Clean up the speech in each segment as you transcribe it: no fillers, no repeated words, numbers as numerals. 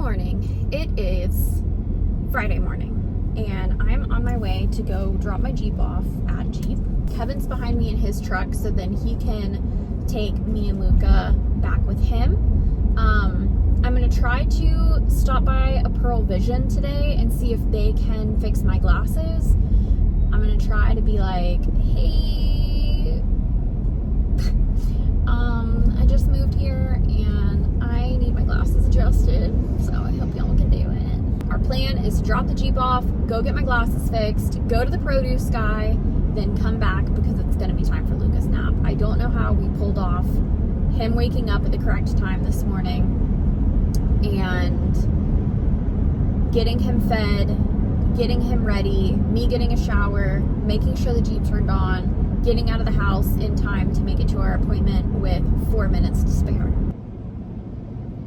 morning. It is Friday morning, and I'm on my way to go drop my Jeep off at Jeep. Kevin's behind me in his truck, so then he can take me and Luca back with him. I'm gonna try to stop by a Pearl Vision today and see if they can fix my glasses. I'm gonna try to be like, hey, I just moved here and I need my glasses adjusted, so I hope y'all can do it. Our plan is to drop the Jeep off, go get my glasses fixed, go to the produce guy, then come back because it's gonna be time for Luca's nap. I don't know how we pulled off him waking up at the correct time this morning and getting him fed, getting him ready, me getting a shower, making sure the Jeep turned on, getting out of the house in time to make it to our appointment with 4 minutes to spare.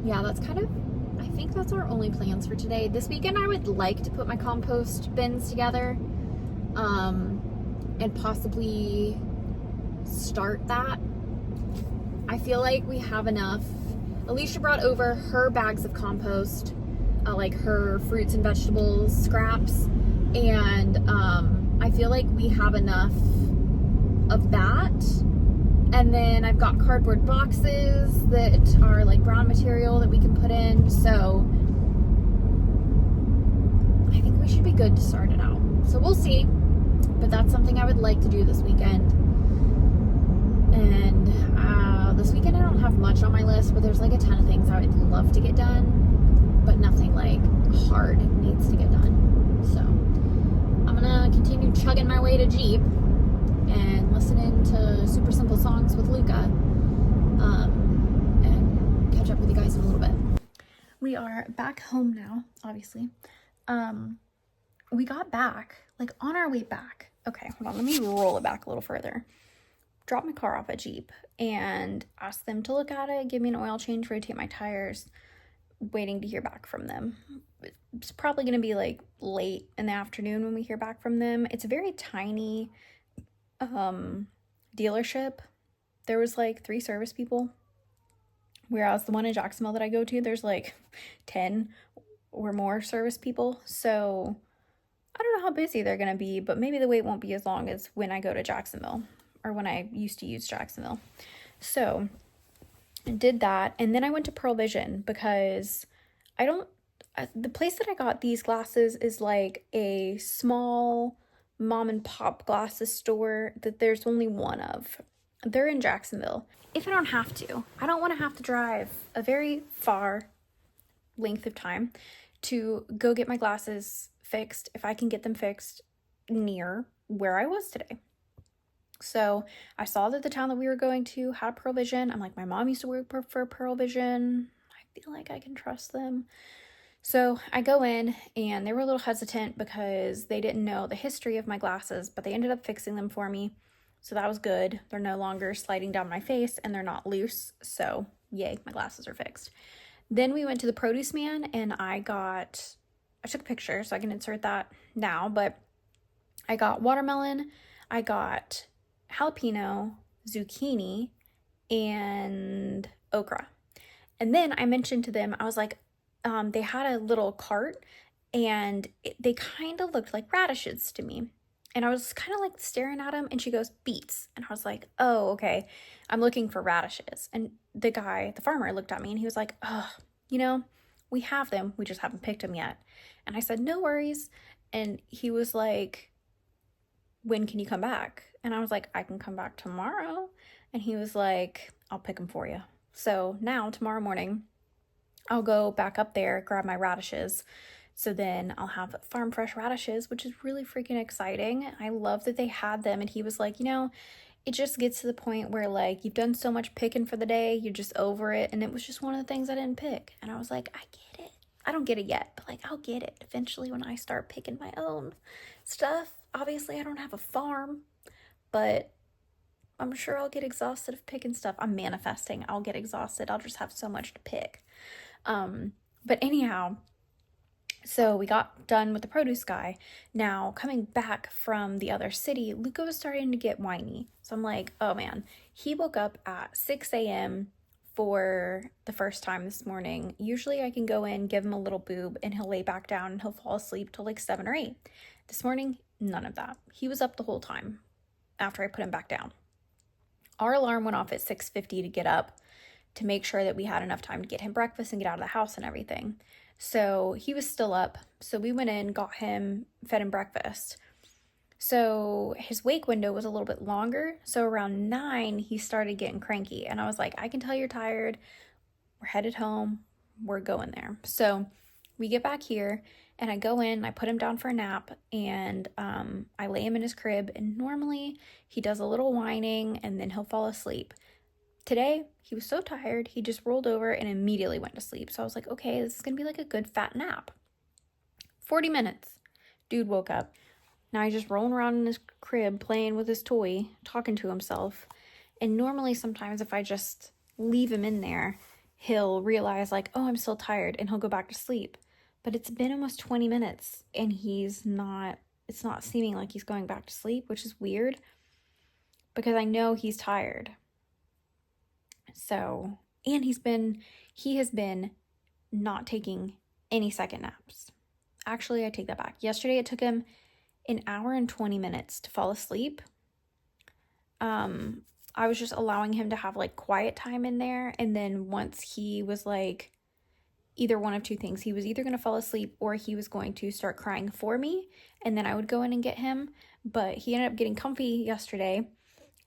Yeah, I think that's our only plans for today. This weekend I would like to put my compost bins together and possibly start that. I feel like we have enough. Alicia brought over her bags of compost, like her fruits and vegetables scraps, and I feel like we have enough of that. And then I've got cardboard boxes that are like brown material that we can put in, so I think we should be good to start it out. So we'll see, but that's something I would like to do this weekend. And this weekend I don't have much on my list, but there's like a ton of things I would love to get done, but nothing like hard needs to get done. So I'm gonna continue chugging my way to Jeep and listening to super simple songs with Luca, and catch up with you guys in a little bit. We are back home now, obviously. We got back, like on our way back. Okay, hold on, let me roll it back a little further. Dropped my car off at Jeep and asked them to look at it, give me an oil change, rotate my tires, waiting to hear back from them. It's probably going to be like late in the afternoon when we hear back from them. It's a very tiny dealership. There was like 3 service people, whereas the one in Jacksonville that I go to, there's like 10 or more service people. So I don't know how busy they're going to be, but maybe the wait won't be as long as when I go to Jacksonville, or when I used to use Jacksonville. So I did that, and then I went to Pearl Vision because the place that I got these glasses is like a small mom and pop glasses store that there's only one of. They're in Jacksonville. If I don't have to, I don't want to have to drive a very far length of time to go get my glasses fixed if I can get them fixed near where I was today. So I saw that the town that we were going to had a Pearl Vision. I'm like, my mom used to work for Pearl Vision. I feel like I can trust them. So I go in, and they were a little hesitant because they didn't know the history of my glasses, but they ended up fixing them for me. So that was good. They're no longer sliding down my face, and they're not loose. So yay, my glasses are fixed. Then we went to the produce man, and I took a picture so I can insert that now, but I got watermelon, I got jalapeno, zucchini, and okra. And then I mentioned to them, I was like, they had a little cart, and they kind of looked like radishes to me. And I was kind of like staring at them, and she goes, beets. And I was like, oh, okay, I'm looking for radishes. And the farmer looked at me, and he was like, oh, we have them, we just haven't picked them yet. And I said, no worries. And he was like, when can you come back? And I was like, I can come back tomorrow. And he was like, I'll pick them for you. So now tomorrow morning, I'll go back up there, grab my radishes. So then I'll have farm fresh radishes, which is really freaking exciting. I love that they had them. And he was like, it just gets to the point where like you've done so much picking for the day, you're just over it. And it was just one of the things I didn't pick. And I was like, I get it. I don't get it yet, but like I'll get it eventually when I start picking my own stuff. Obviously, I don't have a farm, but I'm sure I'll get exhausted of picking stuff. I'm manifesting. I'll get exhausted. I'll just have so much to pick. But anyhow, so we got done with the produce guy. Now, coming back from the other city, Luca was starting to get whiny. So I'm like, oh man, he woke up at 6 a.m., for the first time this morning. Usually I can go in, give him a little boob, and he'll lay back down and he'll fall asleep till like 7 or 8. This morning, none of that. He was up the whole time after I put him back down. Our alarm went off at 6:50 to get up to make sure that we had enough time to get him breakfast and get out of the house and everything. So he was still up. So we went in, got him, fed him breakfast. So his wake window was a little bit longer. So around 9, he started getting cranky. And I was like, I can tell you're tired. We're headed home. We're going there. So we get back here and I go in, I put him down for a nap, and I lay him in his crib. And normally he does a little whining and then he'll fall asleep. Today, he was so tired, he just rolled over and immediately went to sleep. So I was like, okay, this is going to be like a good fat nap. 40 minutes. Dude woke up. Now he's just rolling around in his crib, playing with his toy, talking to himself. And normally sometimes if I just leave him in there, he'll realize like, oh, I'm still tired, and he'll go back to sleep. But it's been almost 20 minutes and it's not seeming like he's going back to sleep, which is weird because I know he's tired. So, and he has been not taking any second naps. Actually, I take that back. Yesterday, it took him an hour and 20 minutes to fall asleep. I was just allowing him to have like quiet time in there. And then once he was like, either one of two things, he was either going to fall asleep or he was going to start crying for me. And then I would go in and get him. But he ended up getting comfy yesterday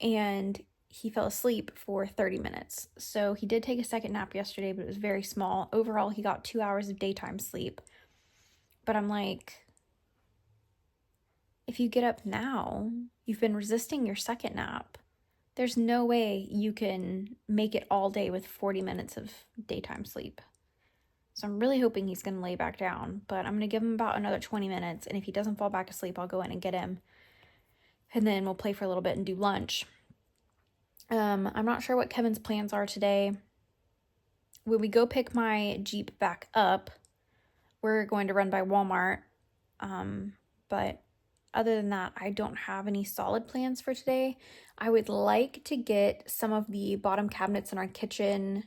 and he fell asleep for 30 minutes. So he did take a second nap yesterday, but it was very small. Overall, he got 2 hours of daytime sleep. But I'm like, if you get up now, you've been resisting your second nap. There's no way you can make it all day with 40 minutes of daytime sleep. So I'm really hoping he's going to lay back down, but I'm going to give him about another 20 minutes. And if he doesn't fall back asleep, I'll go in and get him. And then we'll play for a little bit and do lunch. I'm not sure what Kevin's plans are today. When we go pick my Jeep back up, we're going to run by Walmart. But other than that, I don't have any solid plans for today. I would like to get some of the bottom cabinets in our kitchen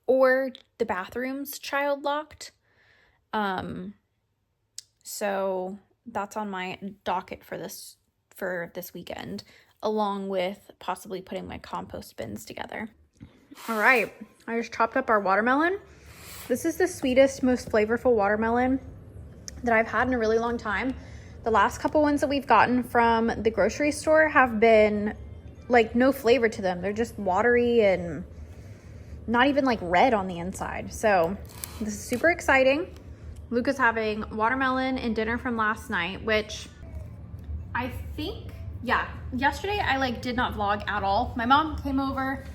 or the bathrooms child locked. So that's on my docket for this weekend, along with possibly putting my compost bins together. All right, I just chopped up our watermelon. This is the sweetest, most flavorful watermelon that I've had in a really long time. The last couple ones that we've gotten from the grocery store have been like no flavor to them. They're just watery and not even like red on the inside. So this is super exciting. Luca's having watermelon and dinner from last night, which I think, yeah, yesterday I like did not vlog at all. My mom came over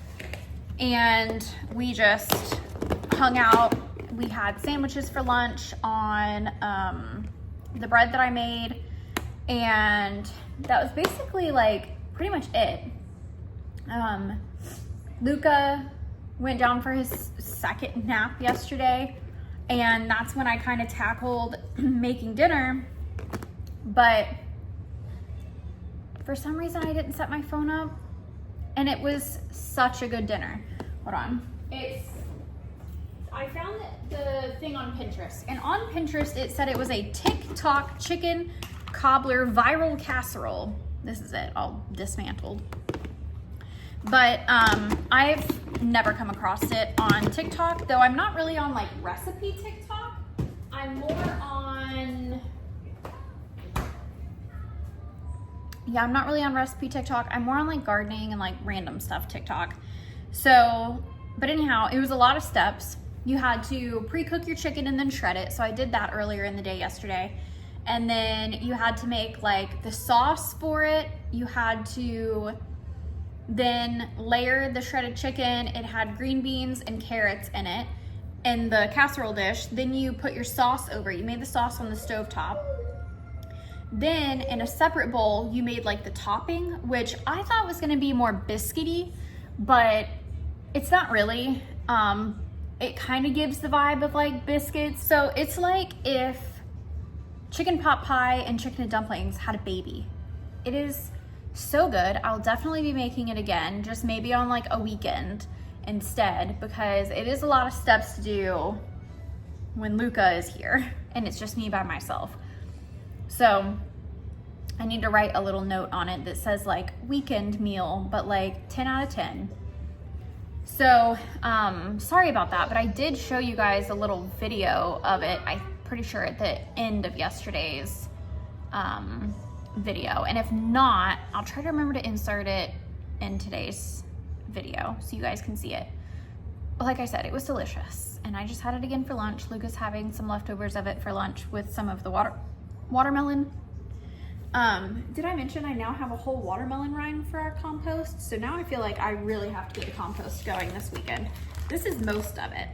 and we just hung out. We had sandwiches for lunch on the bread that I made, and that was basically like pretty much it. Luca went down for his second nap yesterday, and that's when I kind of tackled making dinner, but for some reason I didn't set my phone up, and it was such a good dinner. Hold on. I found the thing on Pinterest, and on Pinterest it said it was a TikTok chicken cobbler viral casserole. This is it, all dismantled. But I've never come across it on TikTok, though I'm not really on like recipe TikTok. I'm more on, yeah, I'm not really on recipe TikTok. I'm more on like gardening and like random stuff TikTok. So, but anyhow, it was a lot of steps. You had to pre-cook your chicken and then shred it. So I did that earlier in the day yesterday. And then you had to make like the sauce for it. You had to then layer the shredded chicken. It had green beans and carrots in it, in the casserole dish. Then you put your sauce over it. You made the sauce on the stovetop. Then in a separate bowl, you made like the topping, which I thought was gonna be more biscuity, but it's not really. It kind of gives the vibe of like biscuits. So it's like if chicken pot pie and chicken and dumplings had a baby. It is so good. I'll definitely be making it again, just maybe on like a weekend instead, because it is a lot of steps to do when Luca is here and it's just me by myself. So I need to write a little note on it that says like weekend meal, but like 10 out of 10. So sorry about that, but I did show you guys a little video of it, I'm pretty sure at the end of yesterday's video. And if not, I'll try to remember to insert it in today's video so you guys can see it. But like I said, it was delicious. And I just had it again for lunch. Luca's having some leftovers of it for lunch with some of the watermelon. Did I mention I now have a whole watermelon rind for our compost? So now I feel like I really have to get the compost going this weekend. This is most of it.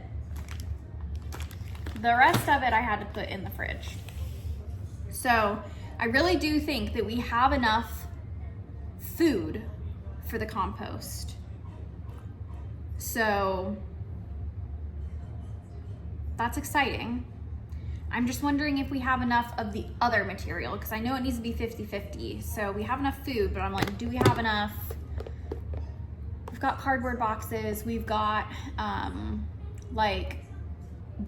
The rest of it I had to put in the fridge. So I really do think that we have enough food for the compost. So that's exciting. I'm just wondering if we have enough of the other material, because I know it needs to be 50-50. So we have enough food, but I'm like, do we have enough? We've got cardboard boxes. We've got like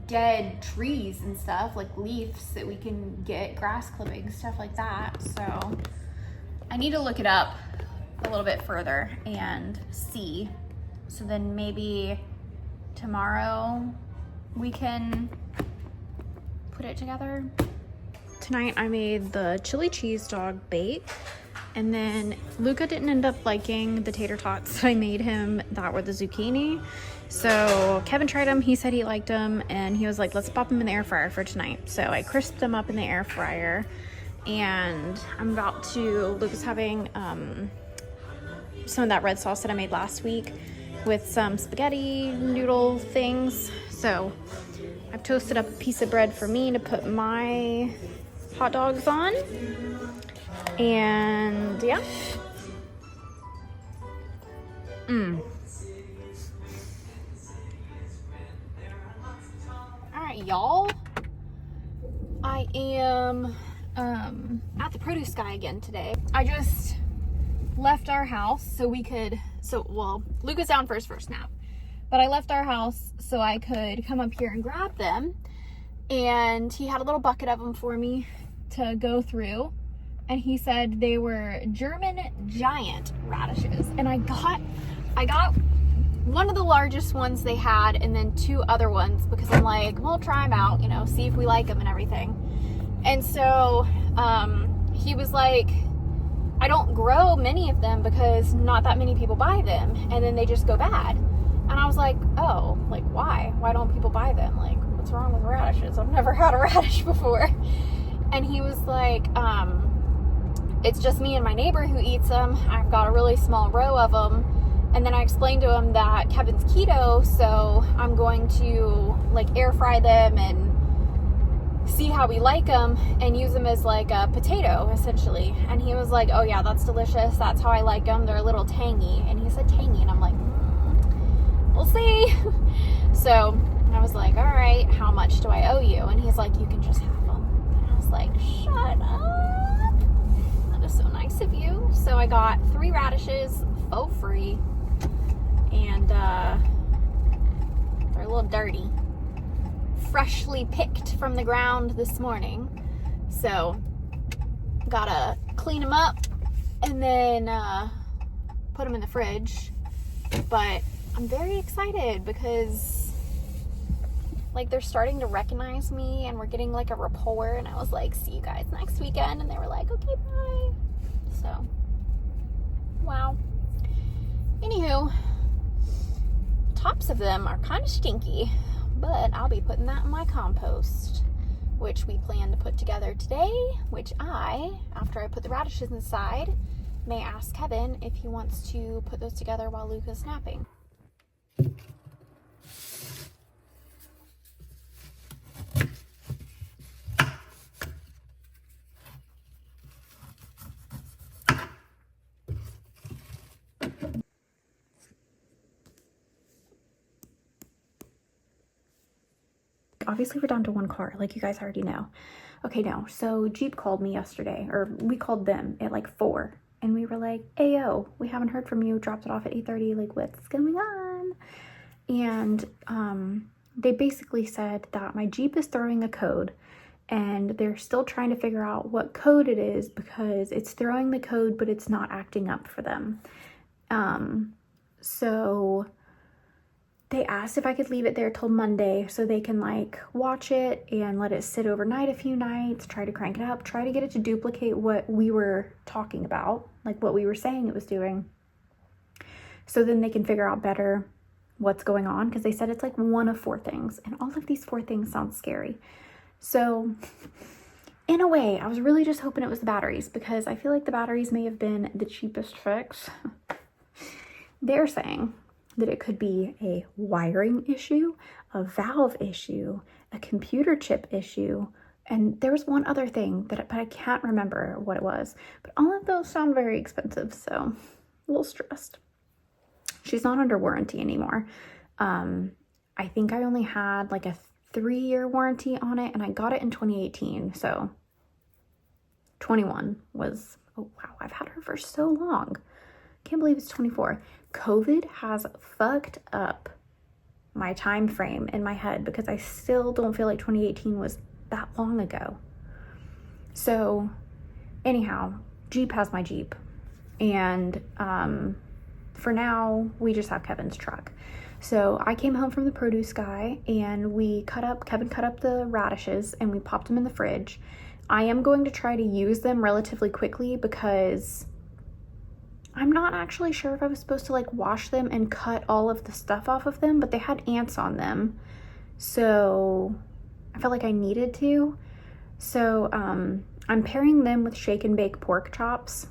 dead trees and stuff, like leaves that we can get, grass clippings, stuff like that. So I need to look it up a little bit further and see. So then maybe tomorrow we can put it together. Tonight I made the chili cheese dog bake, and then Luca didn't end up liking the tater tots that I made him that were the zucchini. So Kevin tried them, he said he liked them, and he was like, let's pop them in the air fryer for tonight. So I crisped them up in the air fryer, and I'm about to, Luca's having some of that red sauce that I made last week with some spaghetti noodle things. So I've toasted up a piece of bread for me to put my hot dogs on. And yeah. All right, y'all. I am at the produce guy again today. I just left our house so we could, well, Luca's down for his first nap. But I left our house so I could come up here and grab them. And he had a little bucket of them for me to go through. And he said they were German giant radishes. And I got one of the largest ones they had, and then two other ones, because I'm like, we'll try them out, you know, see if we like them and everything. And so he was like, I don't grow many of them because not that many people buy them, and then they just go bad. And I was like, oh, like why? Why don't people buy them? Like, what's wrong with radishes? I've never had a radish before. And he was like, it's just me and my neighbor who eats them. I've got a really small row of them. And then I explained to him that Kevin's keto, so I'm going to like air fry them and see how we like them and use them as like a potato essentially. And he was like, oh yeah, that's delicious. That's how I like them. They're a little tangy. And he said tangy, and I'm like, we'll see. So I was like, all right, how much do I owe you? And he's like, you can just have them. And I was like, shut up. That is so nice of you. So I got 3 radishes for free, and they're a little dirty. Freshly picked from the ground this morning. So gotta clean them up and then put them in the fridge. But I'm very excited because like they're starting to recognize me and we're getting like a rapport, and I was like, see you guys next weekend, and they were like, okay, bye. So wow. Anywho, tops of them are kind of stinky, but I'll be putting that in my compost, which we plan to put together today, which after I put the radishes inside, may ask Kevin if he wants to put those together while Luca's napping. Obviously we're down to 1 car, like you guys already know. Okay, no, so Jeep called me yesterday, or we called them at like 4, and we were like, ayo, we haven't heard from you, dropped it off at 8:30, like what's going on? and they basically said that my Jeep is throwing a code, and they're still trying to figure out what code it is because it's throwing the code, but it's not acting up for them. So they asked if I could leave it there till Monday so they can like watch it and let it sit overnight a few nights, try to crank it up, try to get it to duplicate what we were talking about, like what we were saying it was doing. So then they can figure out better what's going on, because they said it's like one of 4 things, and all of these 4 things sound scary. So in a way, I was really just hoping it was the batteries, because I feel like the batteries may have been the cheapest fix. They're saying that it could be a wiring issue, a valve issue, a computer chip issue, and there was one other thing, but I can't remember what it was. But all of those sound very expensive, so a little stressed. She's not under warranty anymore. I think I only had like a 3-year warranty on it, and I got it in 2018, so 21 was, oh wow, I've had her for so long. Can't believe it's 24. COVID has fucked up my time frame in my head, because I still don't feel like 2018 was that long ago. So anyhow, Jeep has my Jeep, and for now we just have Kevin's truck. So I came home from the produce guy, and Kevin cut up the radishes and we popped them in the fridge. I am going to try to use them relatively quickly, because I'm not actually sure if I was supposed to like wash them and cut all of the stuff off of them, but they had ants on them, so I felt like I needed to. So I'm pairing them with shake and bake pork chops.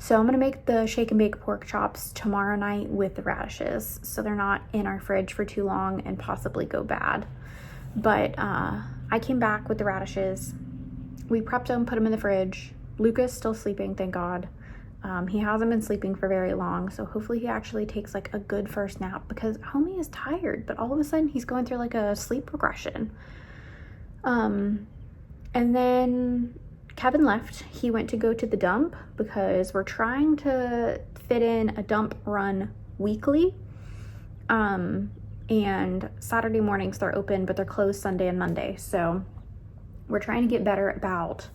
So I'm gonna make the shake and bake pork chops tomorrow night with the radishes, so they're not in our fridge for too long and possibly go bad. But I came back with the radishes. We prepped them, put them in the fridge. Luca's still sleeping, thank God. He hasn't been sleeping for very long, so hopefully he actually takes like a good first nap, because homie is tired, but all of a sudden he's going through like a sleep regression. And then Kevin left. He went to go to the dump, because we're trying to fit in a dump run weekly. And Saturday mornings they're open, but they're closed Sunday and Monday. So we're trying to get better about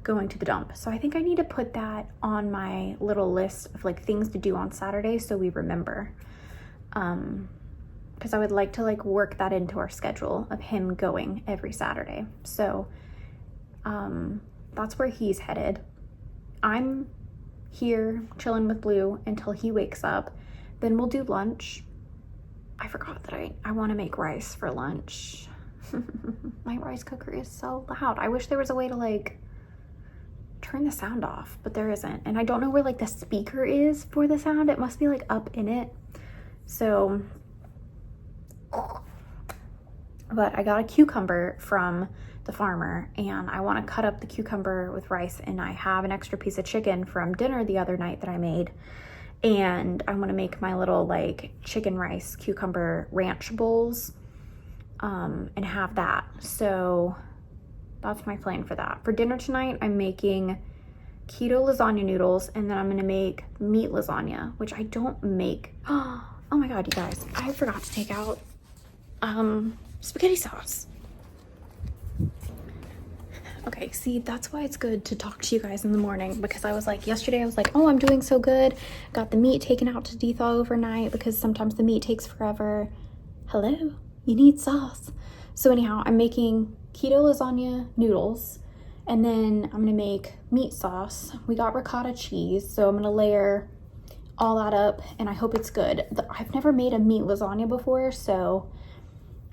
going to the dump. So I think I need to put that on my little list of like things to do on Saturday, so we remember. Because I would like to like work that into our schedule of him going every Saturday. So that's where he's headed. I'm here chilling with Blue until he wakes up. Then we'll do lunch. I forgot that I want to make rice for lunch. My rice cooker is so loud. I wish there was a way to like turn the sound off, but there isn't. And I don't know where like the speaker is for the sound. It must be like up in it. So, but I got a cucumber from the farmer, and I want to cut up the cucumber with rice, and I have an extra piece of chicken from dinner the other night that I made, and I want to make my little like chicken rice cucumber ranch bowls and have that. So that's my plan for that. For dinner tonight, I'm making keto lasagna noodles, and then I'm gonna make meat lasagna, which I don't make. Oh my God, you guys, I forgot to take out spaghetti sauce. Okay, see, that's why it's good to talk to you guys in the morning, because I was like, yesterday I was like, oh, I'm doing so good. Got the meat taken out to de-thaw overnight, because sometimes the meat takes forever. Hello, you need sauce. So anyhow, I'm making keto lasagna noodles, and then I'm gonna make meat sauce. We got ricotta cheese, so I'm gonna layer all that up, and I hope it's good. I've never made a meat lasagna before, so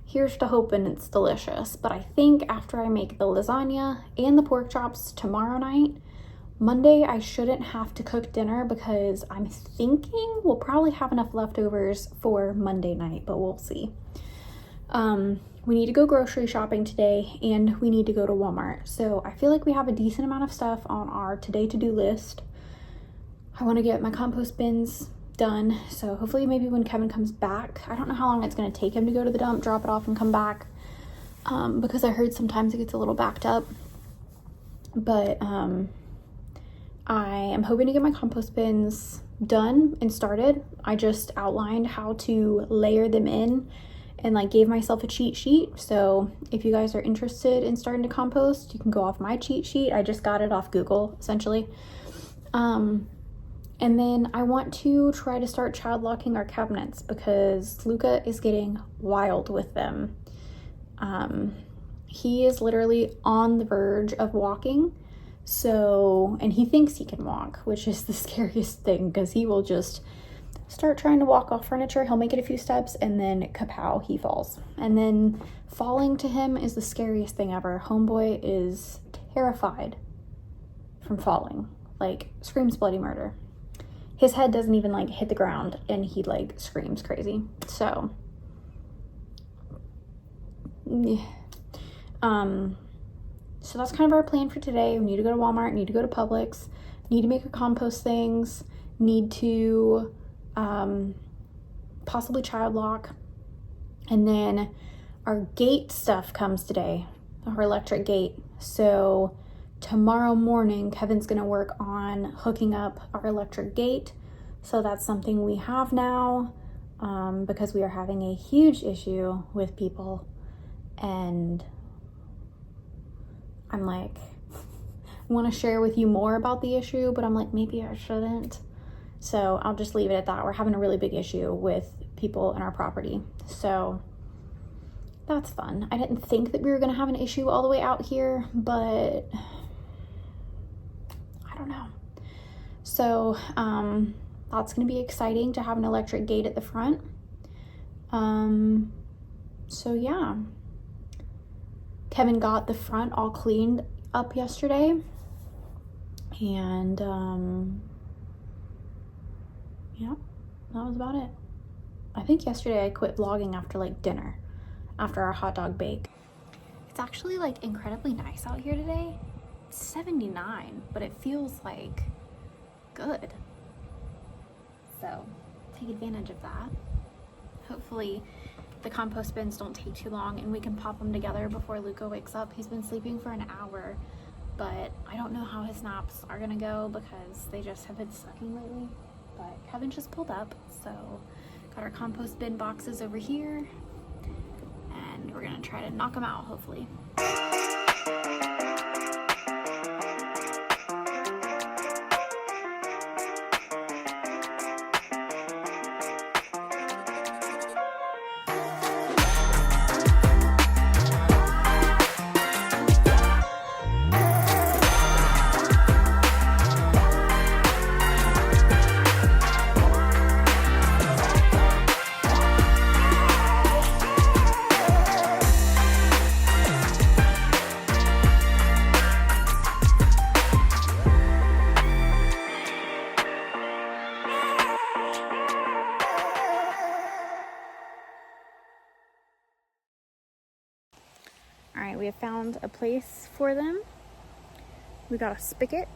here's to hoping it's delicious. But I think after I make the lasagna and the pork chops tomorrow night, Monday I shouldn't have to cook dinner, because I'm thinking we'll probably have enough leftovers for Monday night, but we'll see. We need to go grocery shopping today, and we need to go to Walmart. So I feel like we have a decent amount of stuff on our today to-do list. I want to get my compost bins done, so hopefully maybe when Kevin comes back, I don't know how long it's going to take him to go to the dump, drop it off, and come back, because I heard sometimes it gets a little backed up. But I am hoping to get my compost bins done and started. I just outlined how to layer them in and like gave myself a cheat sheet. So if you guys are interested in starting to compost, you can go off my cheat sheet. I just got it off Google, essentially. And then I want to try to start child locking our cabinets because Luca is getting wild with them. He is literally on the verge of walking. So, and he thinks he can walk, which is the scariest thing because he will just start trying to walk off furniture. He'll make it a few steps and then kapow, he falls. And then falling to him is the scariest thing ever. Homeboy is terrified from falling, like screams bloody murder. His head doesn't even like hit the ground and he like screams crazy. So, yeah. So that's kind of our plan for today. We need to go to Walmart, need to go to Publix, need to make our compost things, need to possibly child lock. And then our gate stuff comes today, our electric gate. So tomorrow morning, Kevin's gonna work on hooking up our electric gate. So that's something we have now because we are having a huge issue with people. And I'm like, I want to share with you more about the issue, but I'm like, maybe I shouldn't. So I'll just leave it at that. We're having a really big issue with people in our property. So that's fun. I didn't think that we were going to have an issue all the way out here, but I don't know. So that's going to be exciting to have an electric gate at the front. So yeah. Kevin got the front all cleaned up yesterday, and yeah, that was about it. I think yesterday I quit vlogging after like dinner, after our hot dog bake. It's actually like incredibly nice out here today. It's 79, but it feels like good. So take advantage of that. Hopefully the compost bins don't take too long and we can pop them together before Luca wakes up. He's been sleeping for an hour, but I don't know how his naps are gonna go because they just have been sucking lately. But Kevin just pulled up, so got our compost bin boxes over here and we're gonna try to knock them out, hopefully. All right, we have found a place for them. We got a spigot.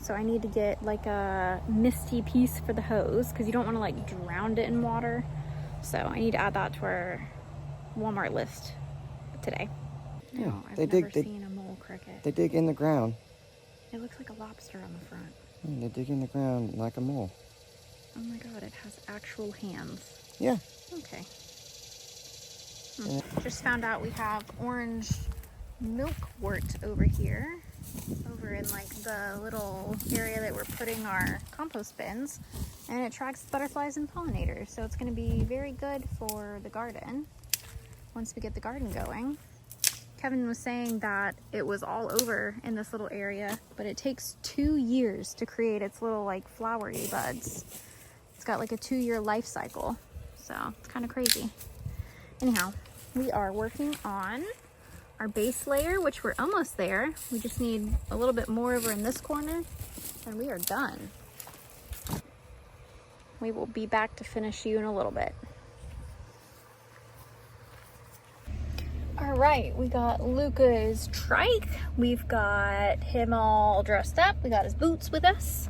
So I need to get like a misty piece for the hose because you don't want to like drown it in water. So I need to add that to our Walmart list today. Yeah, no, I've never seen a mole cricket. They dig in the ground. It looks like a lobster on the front. They dig in the ground like a mole. Oh my god, it has actual hands. Yeah. Okay. Just found out we have orange milkwort over here, over in like the little area that we're putting our compost bins, and it attracts butterflies and pollinators, so it's going to be very good for the garden once we get the garden going. Kevin was saying that it was all over in this little area, but it takes 2 years to create its little like flowery buds. It's got like a 2-year life cycle, so it's kind of crazy. Anyhow, we are working on our base layer, which we're almost there. We just need a little bit more over in this corner, and we are done. We will be back to finish you in a little bit. All right, we got Luca's trike. We've got him all dressed up. We got his boots with us,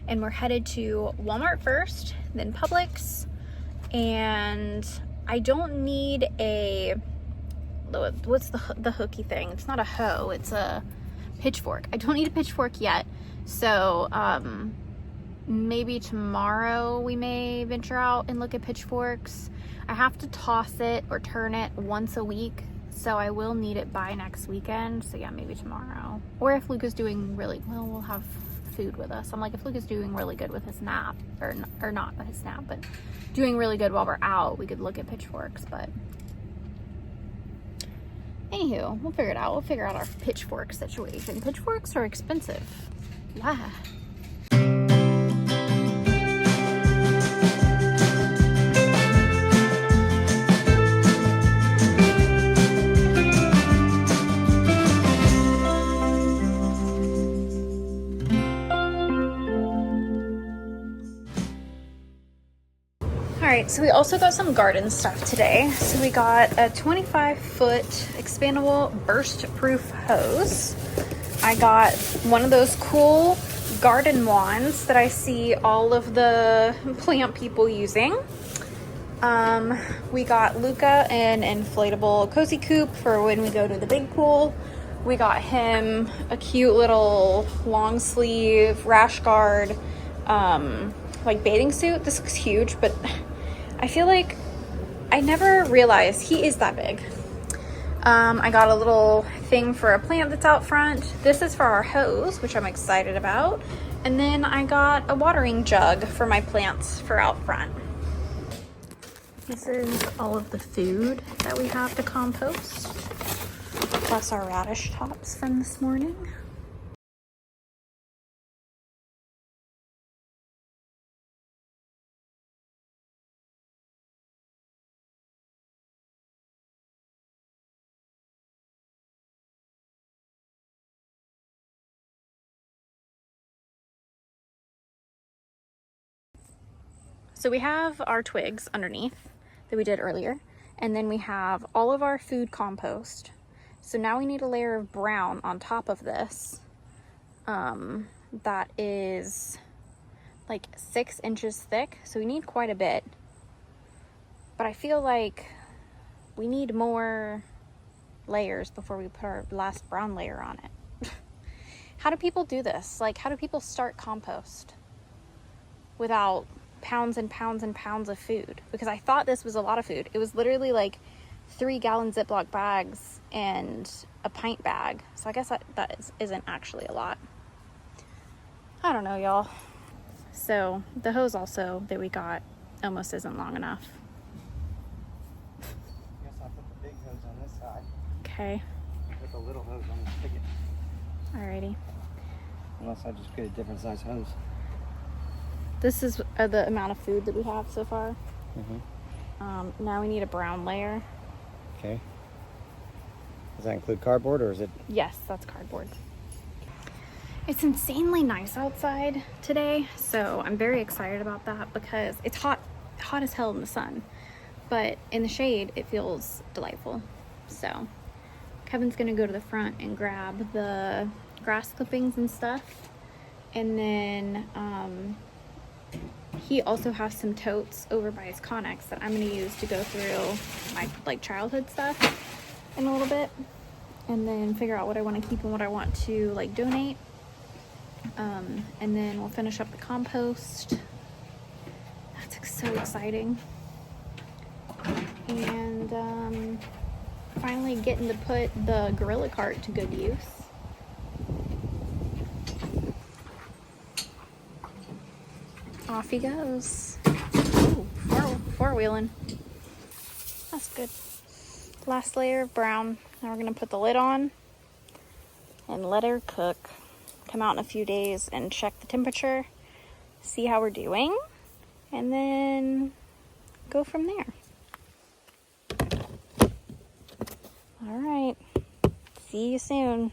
and we're headed to Walmart first, then Publix, and I don't need a, what's the hooky thing? It's not a hoe, it's a pitchfork. I don't need a pitchfork yet, so maybe tomorrow we may venture out and look at pitchforks. I have to toss it or turn it once a week, so I will need it by next weekend. So yeah, maybe tomorrow. Or if Luke is doing really well, we'll have food with us. I'm like, if Luke is doing really good with his nap, or not with his nap, but doing really good while we're out, we could look at pitchforks. But anywho, we'll figure it out. We'll figure out our pitchfork situation. Pitchforks are expensive. Yeah. Alright, so we also got some garden stuff today. So we got a 25-foot expandable burst-proof hose. I got one of those cool garden wands that I see all of the plant people using. We got Luca an inflatable cozy coop for when we go to the big pool. We got him a cute little long sleeve rash guard like bathing suit. This looks huge, but I feel like I never realized he is that big. I got a little thing for a plant that's out front. This is for our hose, which I'm excited about. And then I got a watering jug for my plants for out front. This is all of the food that we have to compost, plus our radish tops from this morning. So we have our twigs underneath that we did earlier, and then we have all of our food compost. So now we need a layer of brown on top of this that is like 6 inches thick. So we need quite a bit, but I feel like we need more layers before we put our last brown layer on it. How do people do this? Like, how do people start compost without pounds and pounds and pounds of food? Because I thought this was a lot of food. It was literally like 3-gallon Ziploc bags and a pint bag. So I guess that isn't actually a lot. I don't know, y'all. So the hose also that we got almost isn't long enough. Guess I'll put the big hose on this side. Okay. Put the little hose on the spigot. Alrighty. Unless I just get a different size hose. This is the amount of food that we have so far. Now we need a brown layer. Okay. Does that include cardboard, or is it? Yes, that's cardboard. It's insanely nice outside today, so I'm very excited about that because it's hot as hell in the sun, but in the shade it feels delightful. So Kevin's gonna go to the front and grab the grass clippings and stuff, and then he also has some totes over by his Connex that I'm going to use to go through my like childhood stuff in a little bit, and then figure out what I want to keep and what I want to like donate. And then we'll finish up the compost. That's so exciting. And finally getting to put the gorilla cart to good use. Off he goes. Ooh, four-wheeling. That's good. Last layer of brown. Now we're gonna put the lid on and let her cook. Come out in a few days and check the temperature, see how we're doing, and then go from there. All right. See you soon.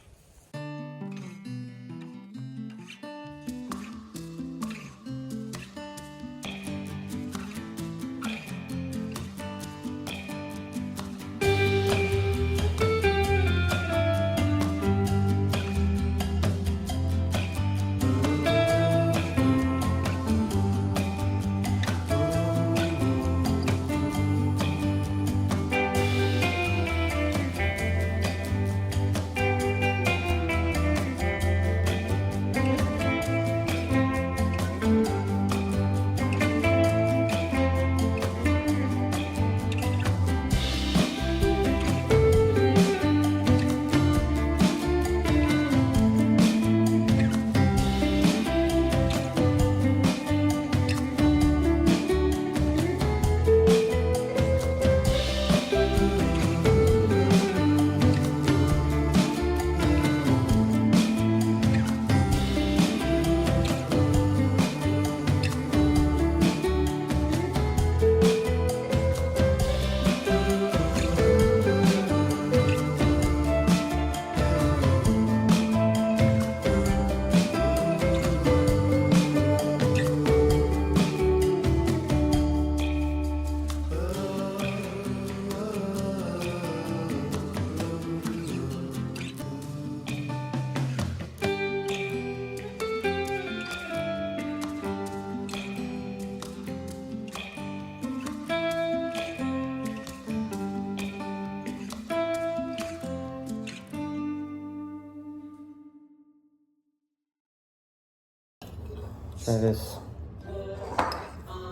Try this.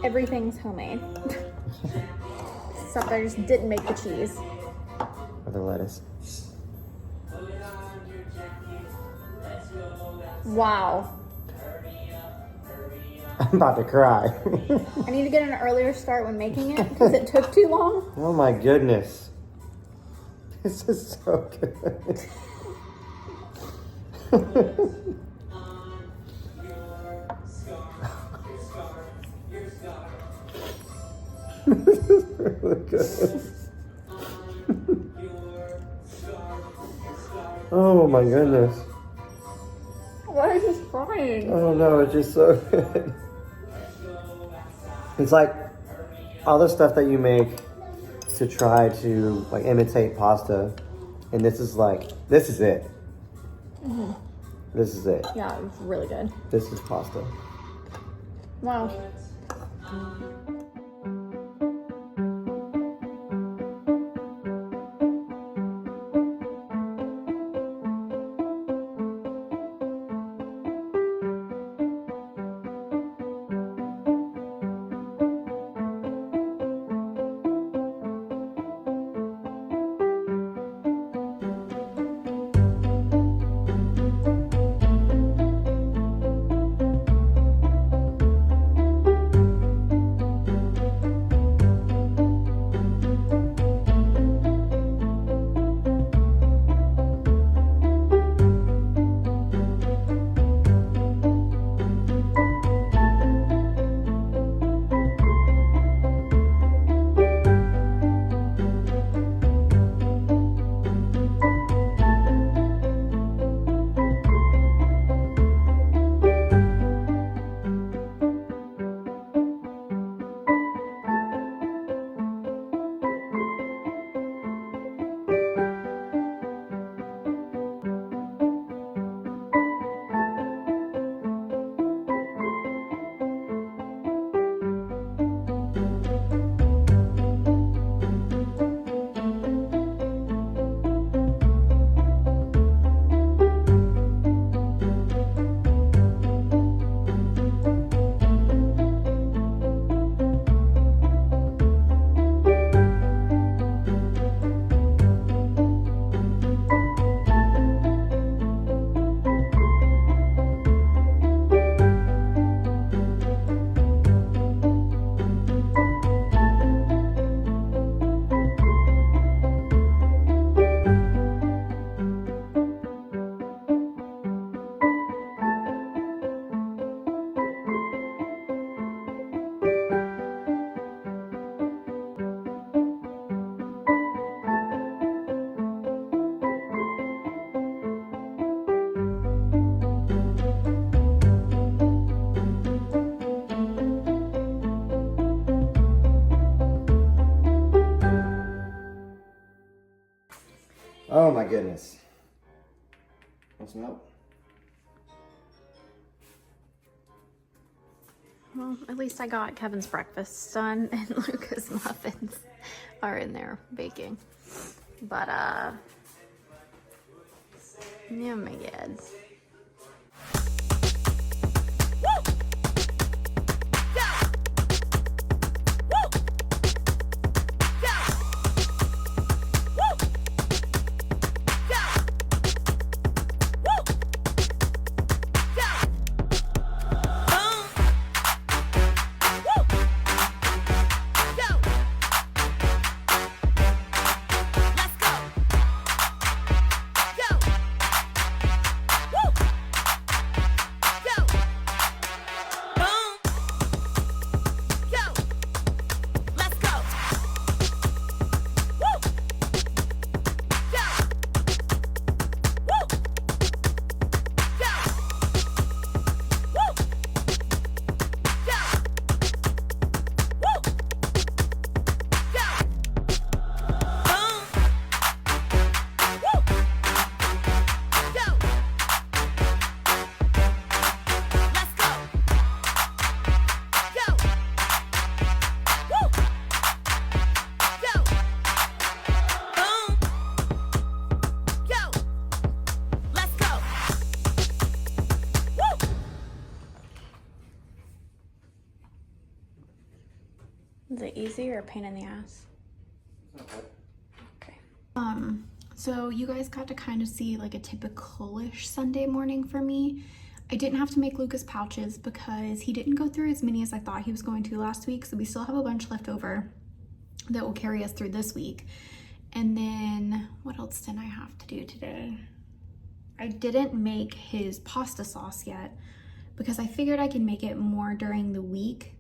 Everything's homemade. Except I just didn't make the cheese. Or the lettuce. Wow. I'm about to cry. I need to get an earlier start when making it because it took too long. Oh my goodness. This is so good. This is really good. Oh my goodness. Why are you crying? Oh no, it's just so good. It's like all the stuff that you make to try to like imitate pasta, and this is it. This is it. Yeah, it was really good. This is pasta. Wow. Oh my goodness. Want some milk? Well, at least I got Kevin's breakfast done and Luca's muffins are in there baking. But, yeah, my God. Woo! easy or a pain in the ass? Okay. So you guys got to kind of see like a typical-ish Sunday morning for me. I didn't have to make Lucas pouches because he didn't go through as many as I thought he was going to last week. So we still have a bunch left over that will carry us through this week. And then what else did I have to do today? I didn't make his pasta sauce yet because I figured I can make it more during the week.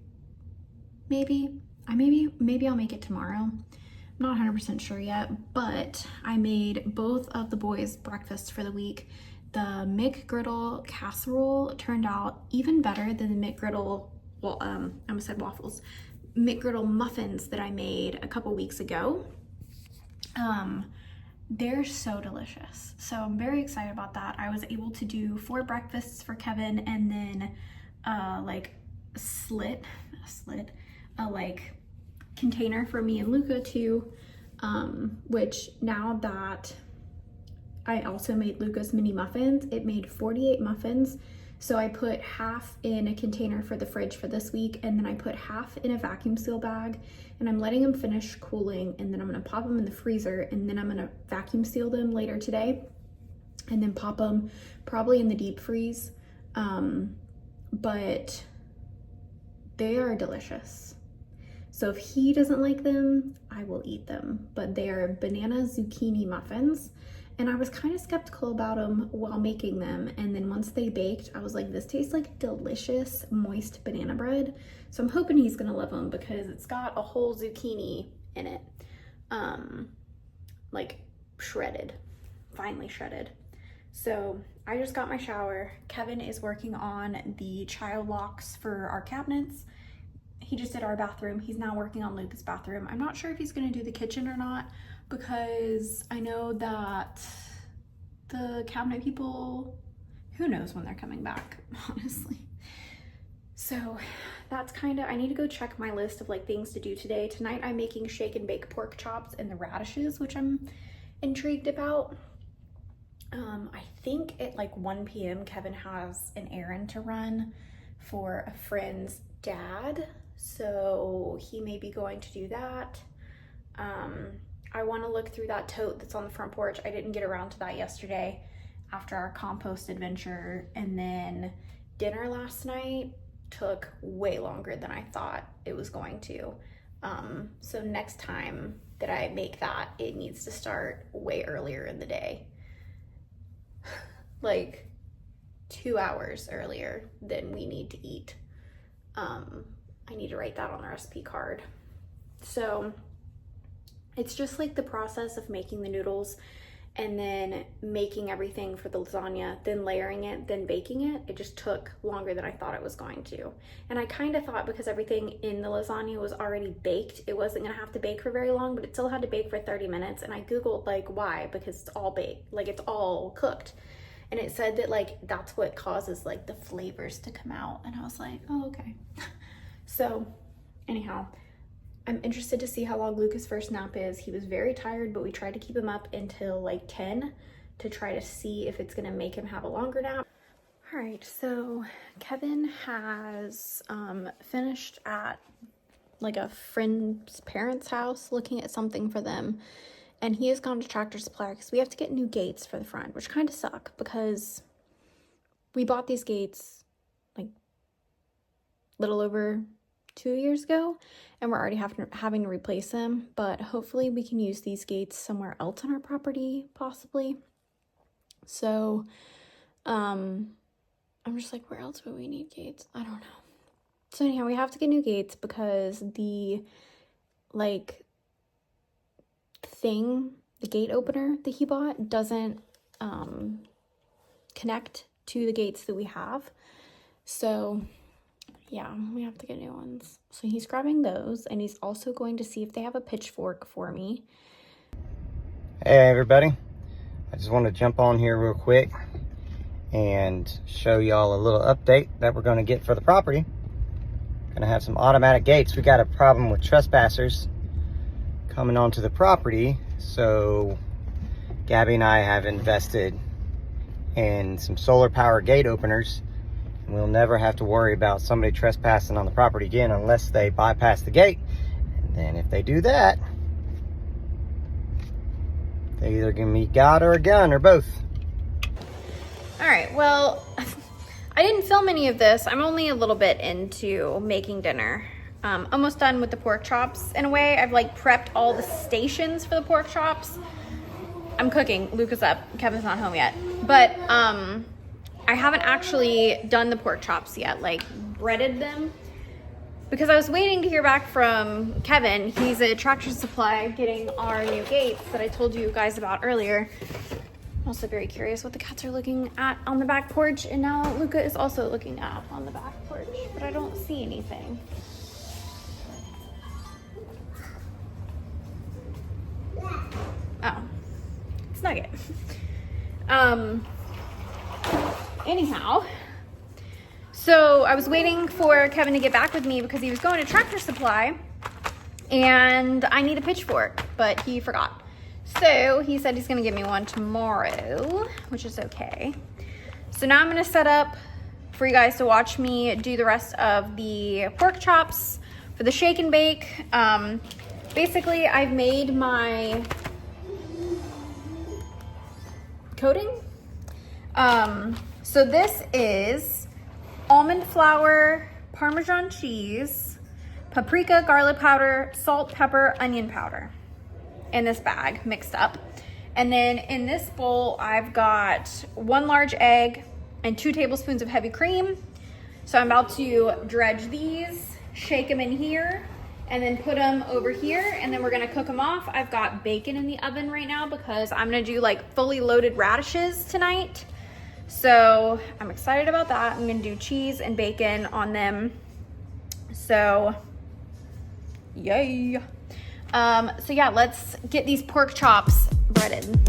Maybe I'll make it tomorrow. I'm not 100% sure yet, but I made both of the boys' breakfasts for the week. The McGriddle casserole turned out even better than the McGriddle, well, I almost said waffles, McGriddle muffins that I made a couple weeks ago. They're so delicious. So I'm very excited about that. I was able to do 4 breakfasts for Kevin and then like a container for me and Luca too, which now that I also made Luca's mini muffins, it made 48 muffins. So I put half in a container for the fridge for this week, and then I put half in a vacuum seal bag, and I'm letting them finish cooling, and then I'm gonna pop them in the freezer, and then I'm gonna vacuum seal them later today, and then pop them probably in the deep freeze. But they are delicious. So if he doesn't like them, I will eat them. But they are banana zucchini muffins. And I was kind of skeptical about them while making them. And then once they baked, I was like, this tastes like delicious, moist banana bread. So I'm hoping he's gonna love them because it's got a whole zucchini in it. Like shredded, finely shredded. So I just got my shower. Kevin is working on the child locks for our cabinets. He just did our bathroom. He's now working on Luke's bathroom. I'm not sure if he's gonna do the kitchen or not because I know that the cabinet people, who knows when they're coming back, honestly. So that's kind of, I need to go check my list of like things to do today. Tonight I'm making shake and bake pork chops and the radishes, which I'm intrigued about. I think at like 1 p.m. Kevin has an errand to run for a friend's dad. So he may be going to do that. I want to look through that tote that's on the front porch. I didn't get around to that yesterday after our compost adventure. And then dinner last night took way longer than I thought it was going to. So next time that I make that, it needs to start way earlier in the day. Like 2 hours earlier than we need to eat. I need to write that on the recipe card. So it's just like the process of making the noodles and then making everything for the lasagna, then layering it, then baking it. It just took longer than I thought it was going to. And I kind of thought because everything in the lasagna was already baked, it wasn't gonna have to bake for very long, but it still had to bake for 30 minutes. And I Googled like why, because it's all baked, like it's all cooked. And it said that like, that's what causes like the flavors to come out. And I was like, oh, okay. So anyhow, I'm interested to see how long Lucas' first nap is. He was very tired, but we tried to keep him up until like 10 to try to see if it's gonna make him have a longer nap. All right, so Kevin has finished at like a friend's parents' house looking at something for them. And he has gone to Tractor Supply because we have to get new gates for the front, which kind of suck because we bought these gates like little over 2 years ago and we're already having to replace them. But hopefully we can use these gates somewhere else on our property, possibly. So I'm just like, where else would we need gates? I don't know. So anyhow, we have to get new gates because the gate opener that he bought doesn't connect to the gates that we have. So yeah, we have to get new ones. So he's grabbing those and he's also going to see if they have a pitchfork for me. Hey everybody, I just want to jump on here real quick and show y'all a little update that we're going to get for the property. Gonna have some automatic gates. We got a problem with trespassers coming onto the property, so Gabby and I have invested in some solar power gate openers, and we'll never have to worry about somebody trespassing on the property again unless they bypass the gate. And if they do that, they either give me God or a gun or both. All right, well, I didn't film any of this. I'm only a little bit into making dinner. Almost done with the pork chops in a way. I've like prepped all the stations for the pork chops. I'm cooking. Luke is up. Kevin's not home yet. But I haven't actually done the pork chops yet, like breaded them. Because I was waiting to hear back from Kevin. He's at Tractor Supply getting our new gates that I told you guys about earlier. I'm also very curious what the cats are looking at on the back porch. And now Luca is also looking at on the back porch. But I don't see anything. Oh. It's Nugget. Anyhow. So I was waiting for Kevin to get back with me because he was going to Tractor Supply and I need a pitchfork, but he forgot. So he said he's gonna give me one tomorrow, which is okay. So now I'm gonna set up for you guys to watch me do the rest of the pork chops for the shake and bake. Basically, I've made my coating. So this is almond flour, Parmesan cheese, paprika, garlic powder, salt, pepper, onion powder in this bag mixed up. And then in this bowl, I've got 1 large egg and 2 tablespoons of heavy cream. So I'm about to dredge these, shake them in here, and then put them over here, and then we're gonna cook them off. I've got bacon in the oven right now because I'm gonna do like fully loaded radishes tonight. So I'm excited about that. I'm gonna do cheese and bacon on them. So, yay. So yeah, let's get these pork chops breaded.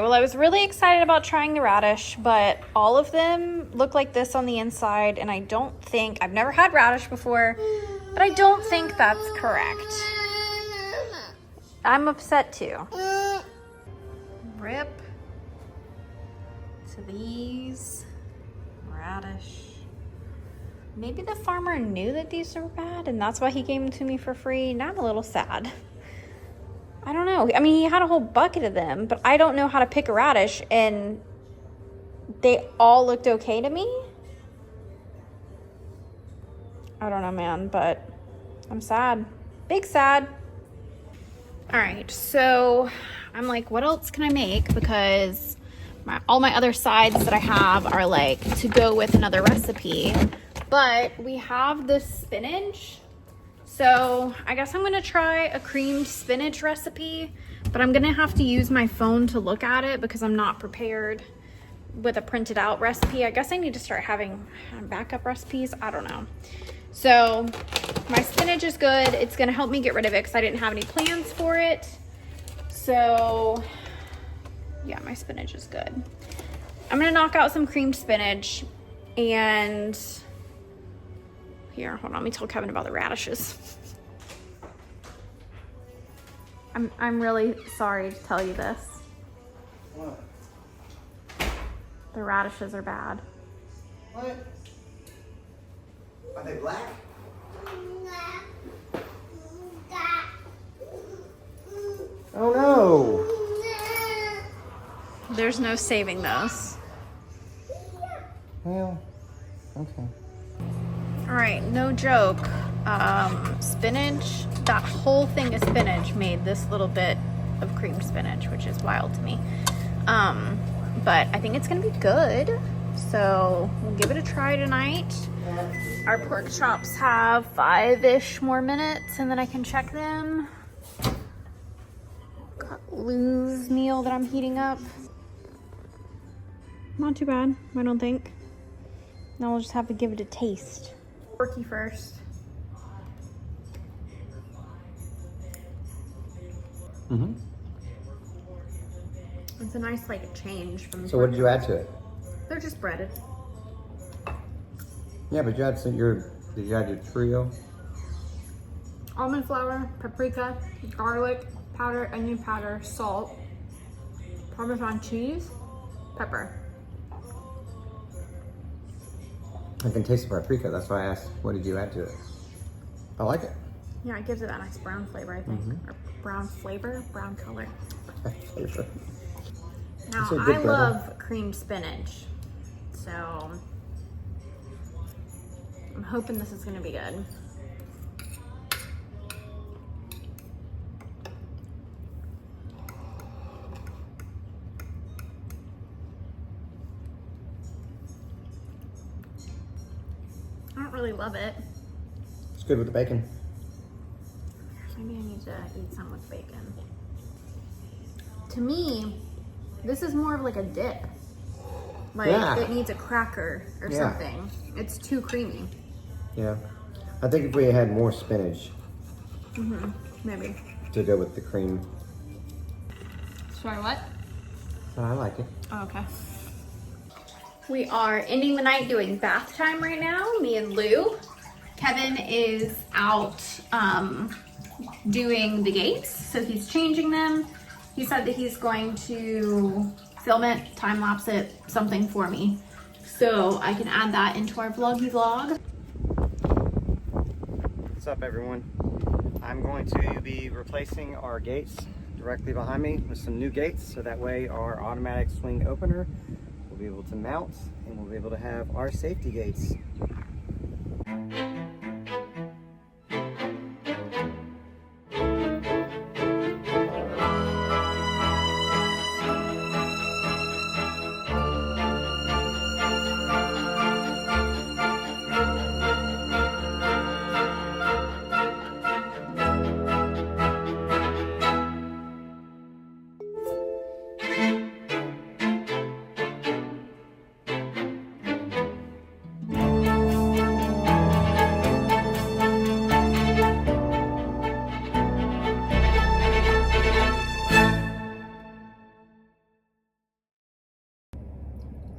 Well, I was really excited about trying the radish, but all of them look like this on the inside, and I don't think, I've never had radish before, but I don't think that's correct. I'm upset too. Rip to these radish. Maybe the farmer knew that these were bad, and that's why he gave them to me for free. Now I'm a little sad. I don't know. I mean, he had a whole bucket of them, but I don't know how to pick a radish, and they all looked okay to me. I don't know, man, but I'm sad. Big sad. All right, so I'm like, what else can I make? Because all my other sides that I have are like to go with another recipe, but we have this spinach. So I guess I'm gonna try a creamed spinach recipe, but I'm gonna have to use my phone to look at it because I'm not prepared with a printed out recipe. I guess I need to start having backup recipes. I don't know. So my spinach is good. It's gonna help me get rid of it because I didn't have any plans for it. So yeah, my spinach is good. I'm gonna knock out some creamed spinach, and here, hold on, let me tell Kevin about the radishes. I'm really sorry to tell you this. What? The radishes are bad. What? Are they black? Oh no! There's no saving those. Well, okay. All right, no joke. Spinach, that whole thing of spinach made this little bit of creamed spinach, which is wild to me. But I think it's gonna be good. So we'll give it a try tonight. Our pork chops have 5-ish more minutes, and then I can check them. Got Lou's meal that I'm heating up. Not too bad, I don't think. Now we'll just have to give it a taste. Porky first. Mm-hmm. It's a nice like change from. So what did you add to it? They're just breaded. Yeah, but you had did you add your trio? almond flour, paprika, garlic powder, onion powder, salt, Parmesan cheese, pepper. I can taste the paprika. That's why I asked, what did you add to it? I like it. Yeah, it gives it that nice brown flavor, I think. Or brown flavor, brown color. Flavor. Now, It's a good I butter. love creamed spinach, so I'm hoping this is gonna be good. I don't really love it. It's good with the bacon. Maybe I need to eat some with bacon. To me, this is more of like a dip. Like Yeah. it needs a cracker or Yeah. something. It's too creamy. Yeah. I think if we had more spinach Maybe. to go with the cream. Sorry, what? I like it. Oh, okay. We are ending the night doing bath time right now, me and Lou. Kevin is out doing the gates, so he's changing them. He said that he's going to film it, time lapse it, something for me, so I can add that into our vloggy vlog. What's up, everyone? I'm going to be replacing our gates directly behind me with some new gates, so that way our automatic swing opener will be able to mount and we'll be able to have our safety gates.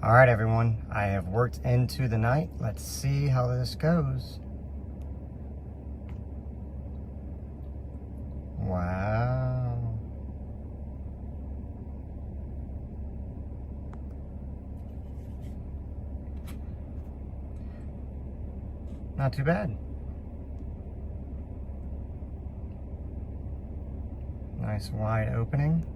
All right, everyone, I have worked into the night. Let's see how this goes. Wow. Not too bad. Nice wide opening.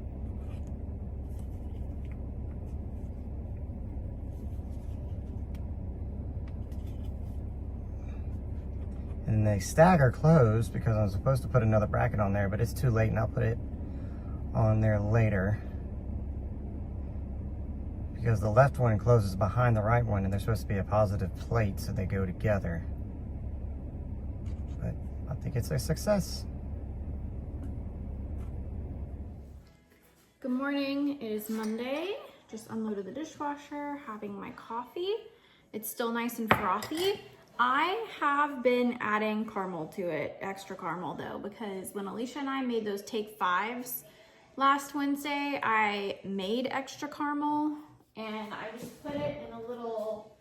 And they stagger closed because I'm supposed to put another bracket on there, but it's too late and I'll put it on there later. Because the left one closes behind the right one and they're supposed to be a positive plate, so they go together. But I think it's a success. Good morning, it is Monday. Just unloaded the dishwasher, having my coffee. It's still nice and frothy. I have been adding caramel to it, extra caramel though, because when Alicia and I made those take fives last Wednesday, I made extra caramel and I just put it in a little,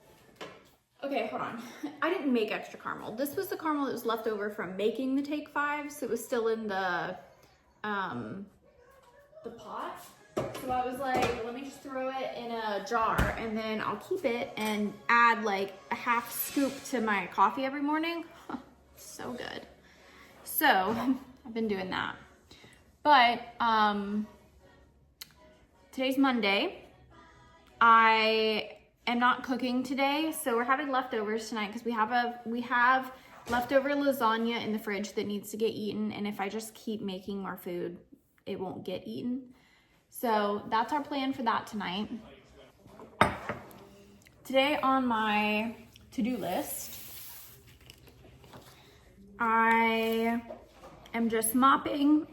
okay, hold on. I didn't make extra caramel. This was the caramel that was left over from making the take fives. It was still in the pot. So I was like, let me just throw it in a jar and then I'll keep it and add like a half scoop to my coffee every morning. So good. So I've been doing that. But today's Monday. I am not cooking today, so we're having leftovers tonight because we have leftover lasagna in the fridge that needs to get eaten, and if I just keep making more food, it won't get eaten. So that's our plan for that tonight. Today on my to-do list, I am just mopping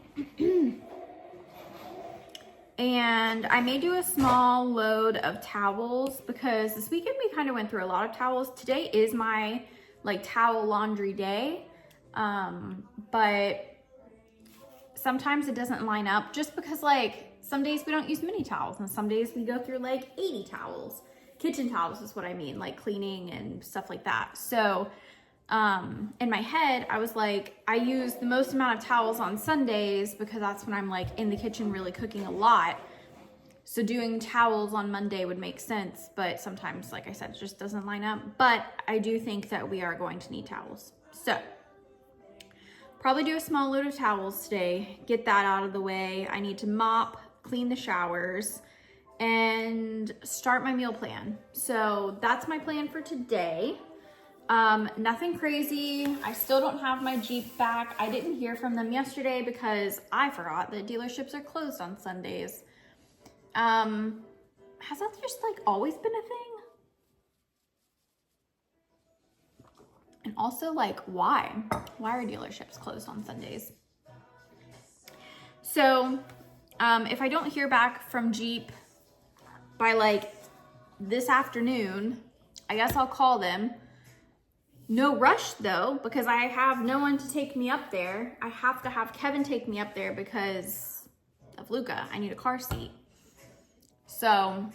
and I may do a small load of towels because this weekend we kind of went through a lot of towels. Today is my like towel laundry day, but sometimes it doesn't line up just because like some days we don't use mini towels and some days we go through like 80 towels. Kitchen towels is what I mean, like cleaning and stuff like that. So in my head, I was like, I use the most amount of towels on Sundays because that's when I'm like in the kitchen really cooking a lot. So doing towels on Monday would make sense, but sometimes, like I said, it just doesn't line up. But I do think that we are going to need towels. So probably do a small load of towels today, get that out of the way. I need to mop, clean the showers, and start my meal plan. So that's my plan for today. Nothing crazy. I still don't have my Jeep back. I didn't hear from them yesterday because I forgot that dealerships are closed on Sundays. Has that just like always been a thing? And also, like, why? Why are dealerships closed on Sundays? So, if I don't hear back from Jeep by like this afternoon, I guess I'll call them. No rush though, because I have no one to take me up there. I have to have Kevin take me up there because of Luca. I need a car seat. So,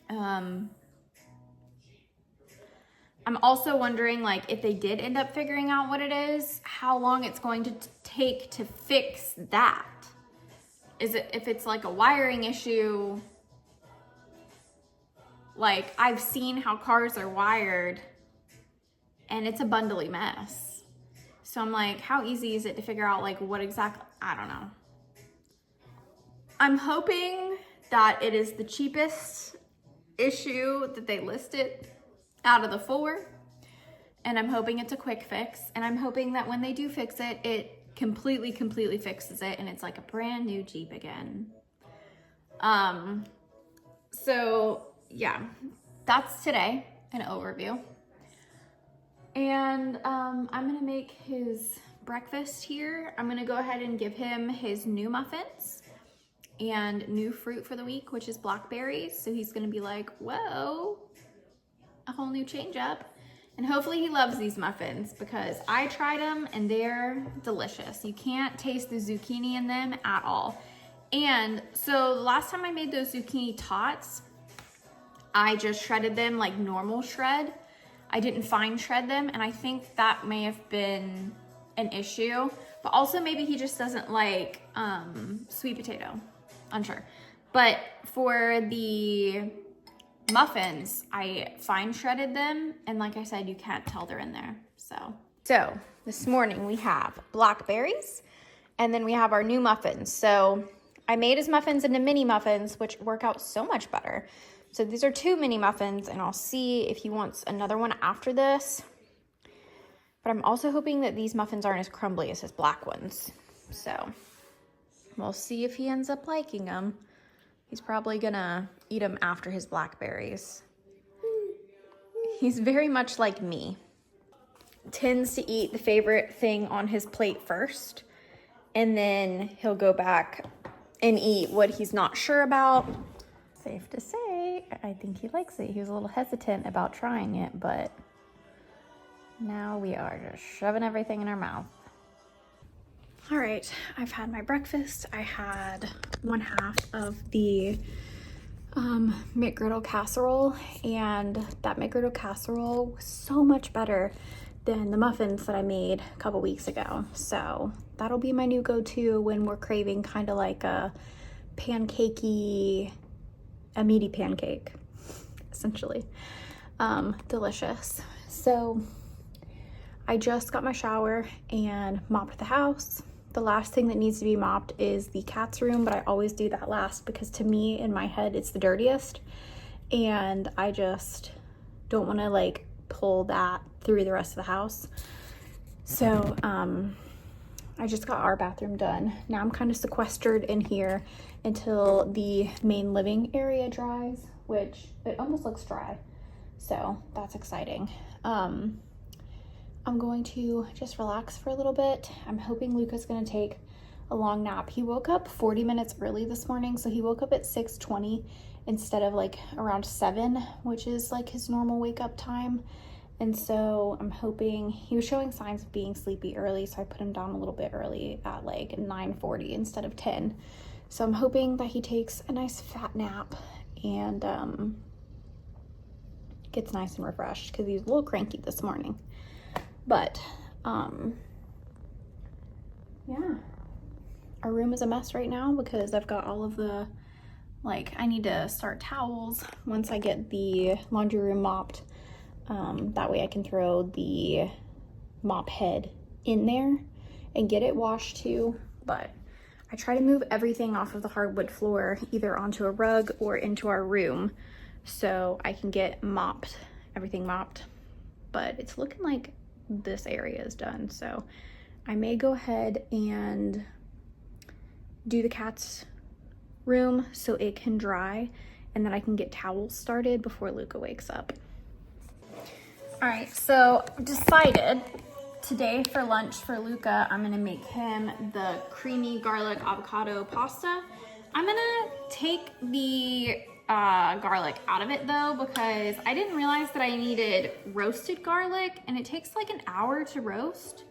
I'm also wondering, like, if they did end up figuring out what it is, how long it's going to take to fix that. If it's like a wiring issue, like, I've seen how cars are wired and it's a bundly mess. So I'm like, how easy is it to figure out like what exactly, I don't know. I'm hoping that it is the cheapest issue that they listed out of the 4. And I'm hoping it's a quick fix. And I'm hoping that when they do fix it, it completely fixes it and it's like a brand new Jeep again. So yeah, that's today, an overview. And I'm gonna make his breakfast here. I'm gonna go ahead and give him his new muffins and new fruit for the week, which is blackberries. So he's gonna be like, whoa, a whole new change up. And hopefully he loves these muffins because I tried them and they're delicious. You can't taste the zucchini in them at all. And so the last time I made those zucchini tots, I just shredded them like normal shred. I didn't fine shred them, and I think that may have been an issue. But also maybe he just doesn't like sweet potato. Unsure. But for the muffins, I fine shredded them, and like I said, you can't tell they're in there. So this morning we have blackberries, and then we have our new muffins. So I made his muffins into mini muffins, which work out so much better. So these are 2 mini muffins, and I'll see if he wants another one after this. But I'm also hoping that these muffins aren't as crumbly as his black ones. So we'll see if he ends up liking them. He's probably gonna eat them after his blackberries. He's very much like me. Tends to eat the favorite thing on his plate first, and then he'll go back and eat what he's not sure about. Safe to say, I think he likes it. He was a little hesitant about trying it, but now we are just shoving everything in our mouth. All right, I've had my breakfast. I had 1/2 of the McGriddle casserole, and that McGriddle casserole was so much better than the muffins that I made a couple weeks ago. So that'll be my new go-to when we're craving kind of like a pancakey, a meaty pancake, essentially. Delicious. So I just got my shower and mopped the house. The last thing that needs to be mopped is the cat's room, but I always do that last because to me, in my head, it's the dirtiest. And I just don't want to like pull that through the rest of the house. So I just got our bathroom done. Now I'm kind of sequestered in here until the main living area dries, which it almost looks dry. So that's exciting. I'm going to just relax for a little bit. I'm hoping Luca's gonna take a long nap. He woke up 40 minutes early this morning, so he woke up at 6:20 instead of like around 7, which is like his normal wake up time. And so I'm hoping, he was showing signs of being sleepy early, so I put him down a little bit early at like 9:40 instead of 10. So I'm hoping that he takes a nice fat nap and gets nice and refreshed because he was a little cranky this morning. But, yeah. Our room is a mess right now because I've got all of the, like, I need to start towels once I get the laundry room mopped. That way I can throw the mop head in there and get it washed too. But I try to move everything off of the hardwood floor either onto a rug or into our room so I can get everything mopped. But it's looking like this area is done, so I may go ahead and do the cat's room so it can dry, and then I can get towels started before Luca wakes up. All right, so decided today for lunch for Luca, I'm gonna make him the creamy garlic avocado pasta. I'm gonna take the garlic out of it though, because I didn't realize that I needed roasted garlic, and it takes like an hour to roast,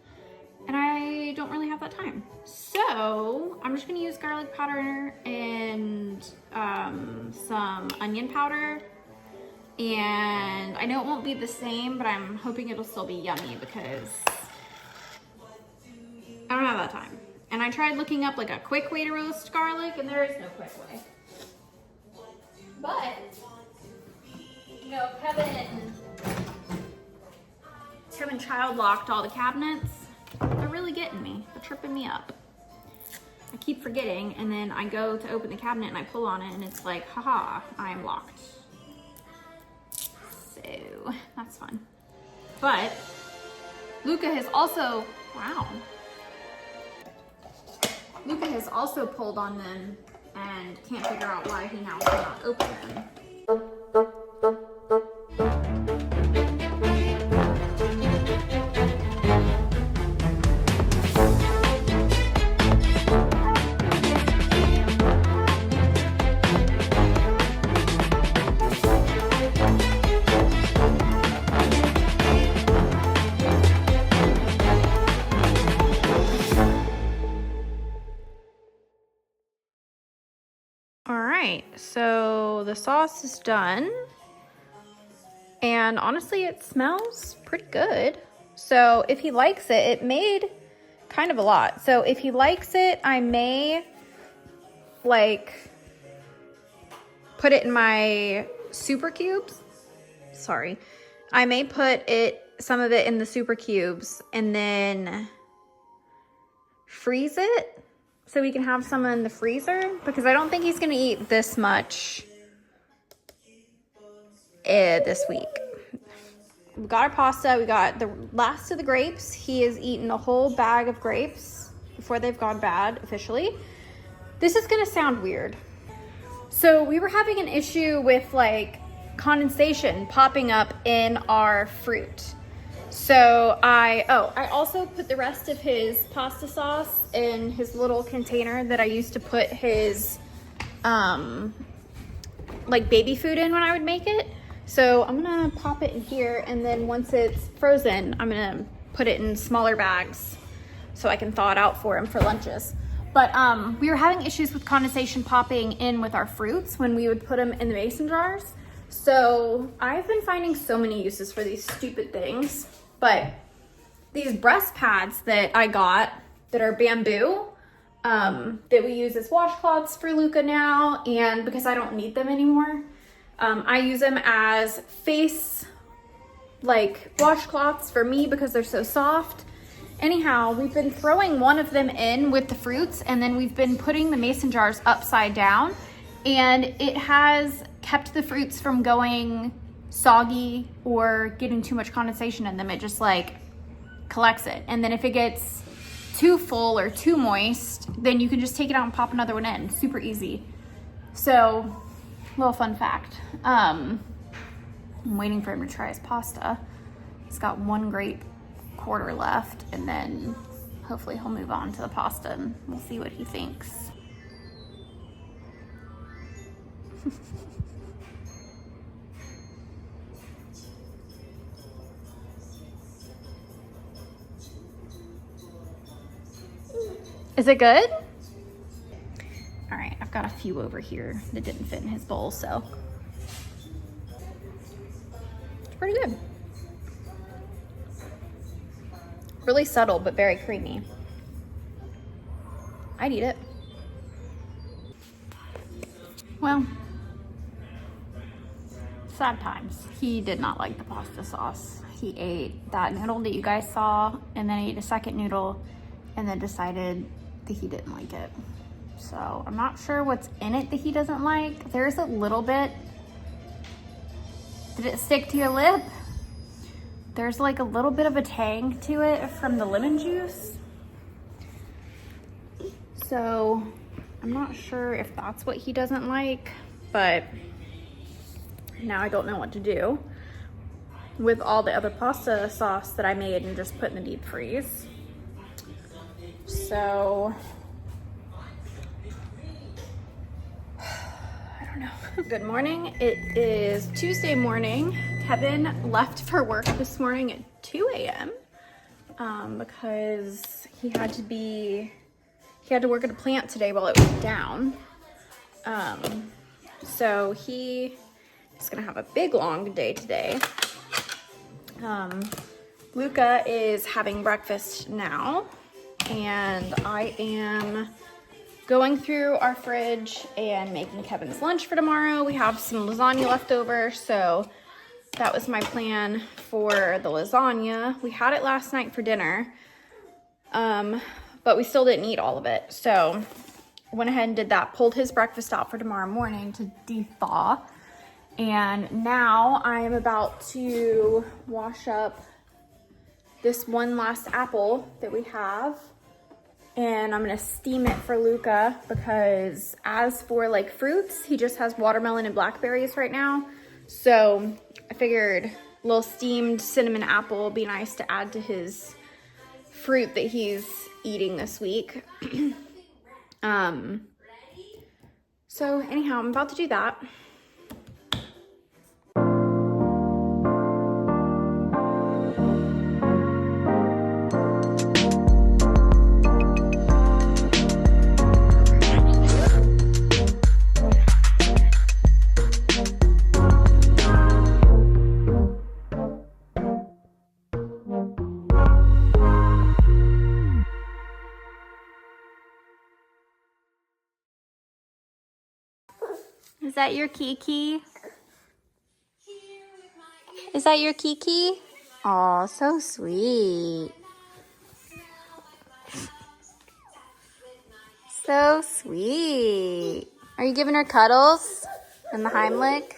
and I don't really have that time. So I'm just gonna use garlic powder and some onion powder. And I know it won't be the same, but I'm hoping it'll still be yummy because I don't have that time. And I tried looking up like a quick way to roast garlic, and there is no quick way. But, you know, Kevin child locked all the cabinets. They're really getting me. They're tripping me up. I keep forgetting, and then I go to open the cabinet and I pull on it and it's like, haha, I am locked. So that's fun. But Luca has also, wow. Luca has also pulled on them and can't figure out why he now cannot open them. All right, so the sauce is done. And honestly, it smells pretty good. So if he likes it, it made kind of a lot. So if he likes it, I may like put it in my super cubes. Sorry. I may put some of it in the super cubes and then freeze it so we can have some in the freezer, because I don't think he's gonna eat this much this week. We got our pasta, we got the last of the grapes. He has eaten a whole bag of grapes before they've gone bad officially. This is gonna sound weird. So we were having an issue with like condensation popping up in our fruit. So I also put the rest of his pasta sauce in his little container that I used to put his like baby food in when I would make it. So I'm gonna pop it in here, and then once it's frozen, I'm gonna put it in smaller bags so I can thaw it out for him for lunches. But we were having issues with condensation popping in with our fruits when we would put them in the mason jars. So I've been finding so many uses for these stupid things. But these breast pads that I got that are bamboo, that we use as washcloths for Luca now, and because I don't need them anymore, I use them as face like washcloths for me because they're so soft. Anyhow, we've been throwing one of them in with the fruits, and then we've been putting the mason jars upside down, and it has kept the fruits from going soggy or getting too much condensation in them. It just like collects it, and then if it gets too full or too moist, then you can just take it out and pop another one in. Super easy. So, little fun fact. I'm waiting for him to try his pasta. He's got one grape quarter left, and then hopefully he'll move on to the pasta and we'll see what he thinks. Is it good? All right, I've got a few over here that didn't fit in his bowl, so it's pretty good. really subtle, but very creamy. I'd eat it. Well, sad times. He did not like the pasta sauce. He ate that noodle that you guys saw, and then ate a second noodle, and then decided that he didn't like it. So I'm not sure what's in it that he doesn't like. There's a little bit. Did it stick to your lip? There's like a little bit of a tang to it from the lemon juice. So I'm not sure if that's what he doesn't like, but now I don't know what to do with all the other pasta sauce that I made and just put in the deep freeze. So I don't know. Good morning. It is Tuesday morning. Kevin left for work this morning at 2 a.m. Because he had to work at a plant today while it was down. So he is gonna have a big long day today. Luca is having breakfast now, and I am going through our fridge and making Kevin's lunch for tomorrow. We have some lasagna left over, so that was my plan for the lasagna. We had it last night for dinner, but we still didn't eat all of it. So went ahead and did that, pulled his breakfast out for tomorrow morning to de-thaw. And now I am about to wash up this one last apple that we have. And I'm gonna steam it for Luca, because as for like fruits, he just has watermelon and blackberries right now. So I figured a little steamed cinnamon apple would be nice to add to his fruit that he's eating this week. So anyhow, I'm about to do that. Is that your Kiki? Is that your Kiki? Aw, so sweet. So sweet. Are you giving her cuddles and the Heimlich?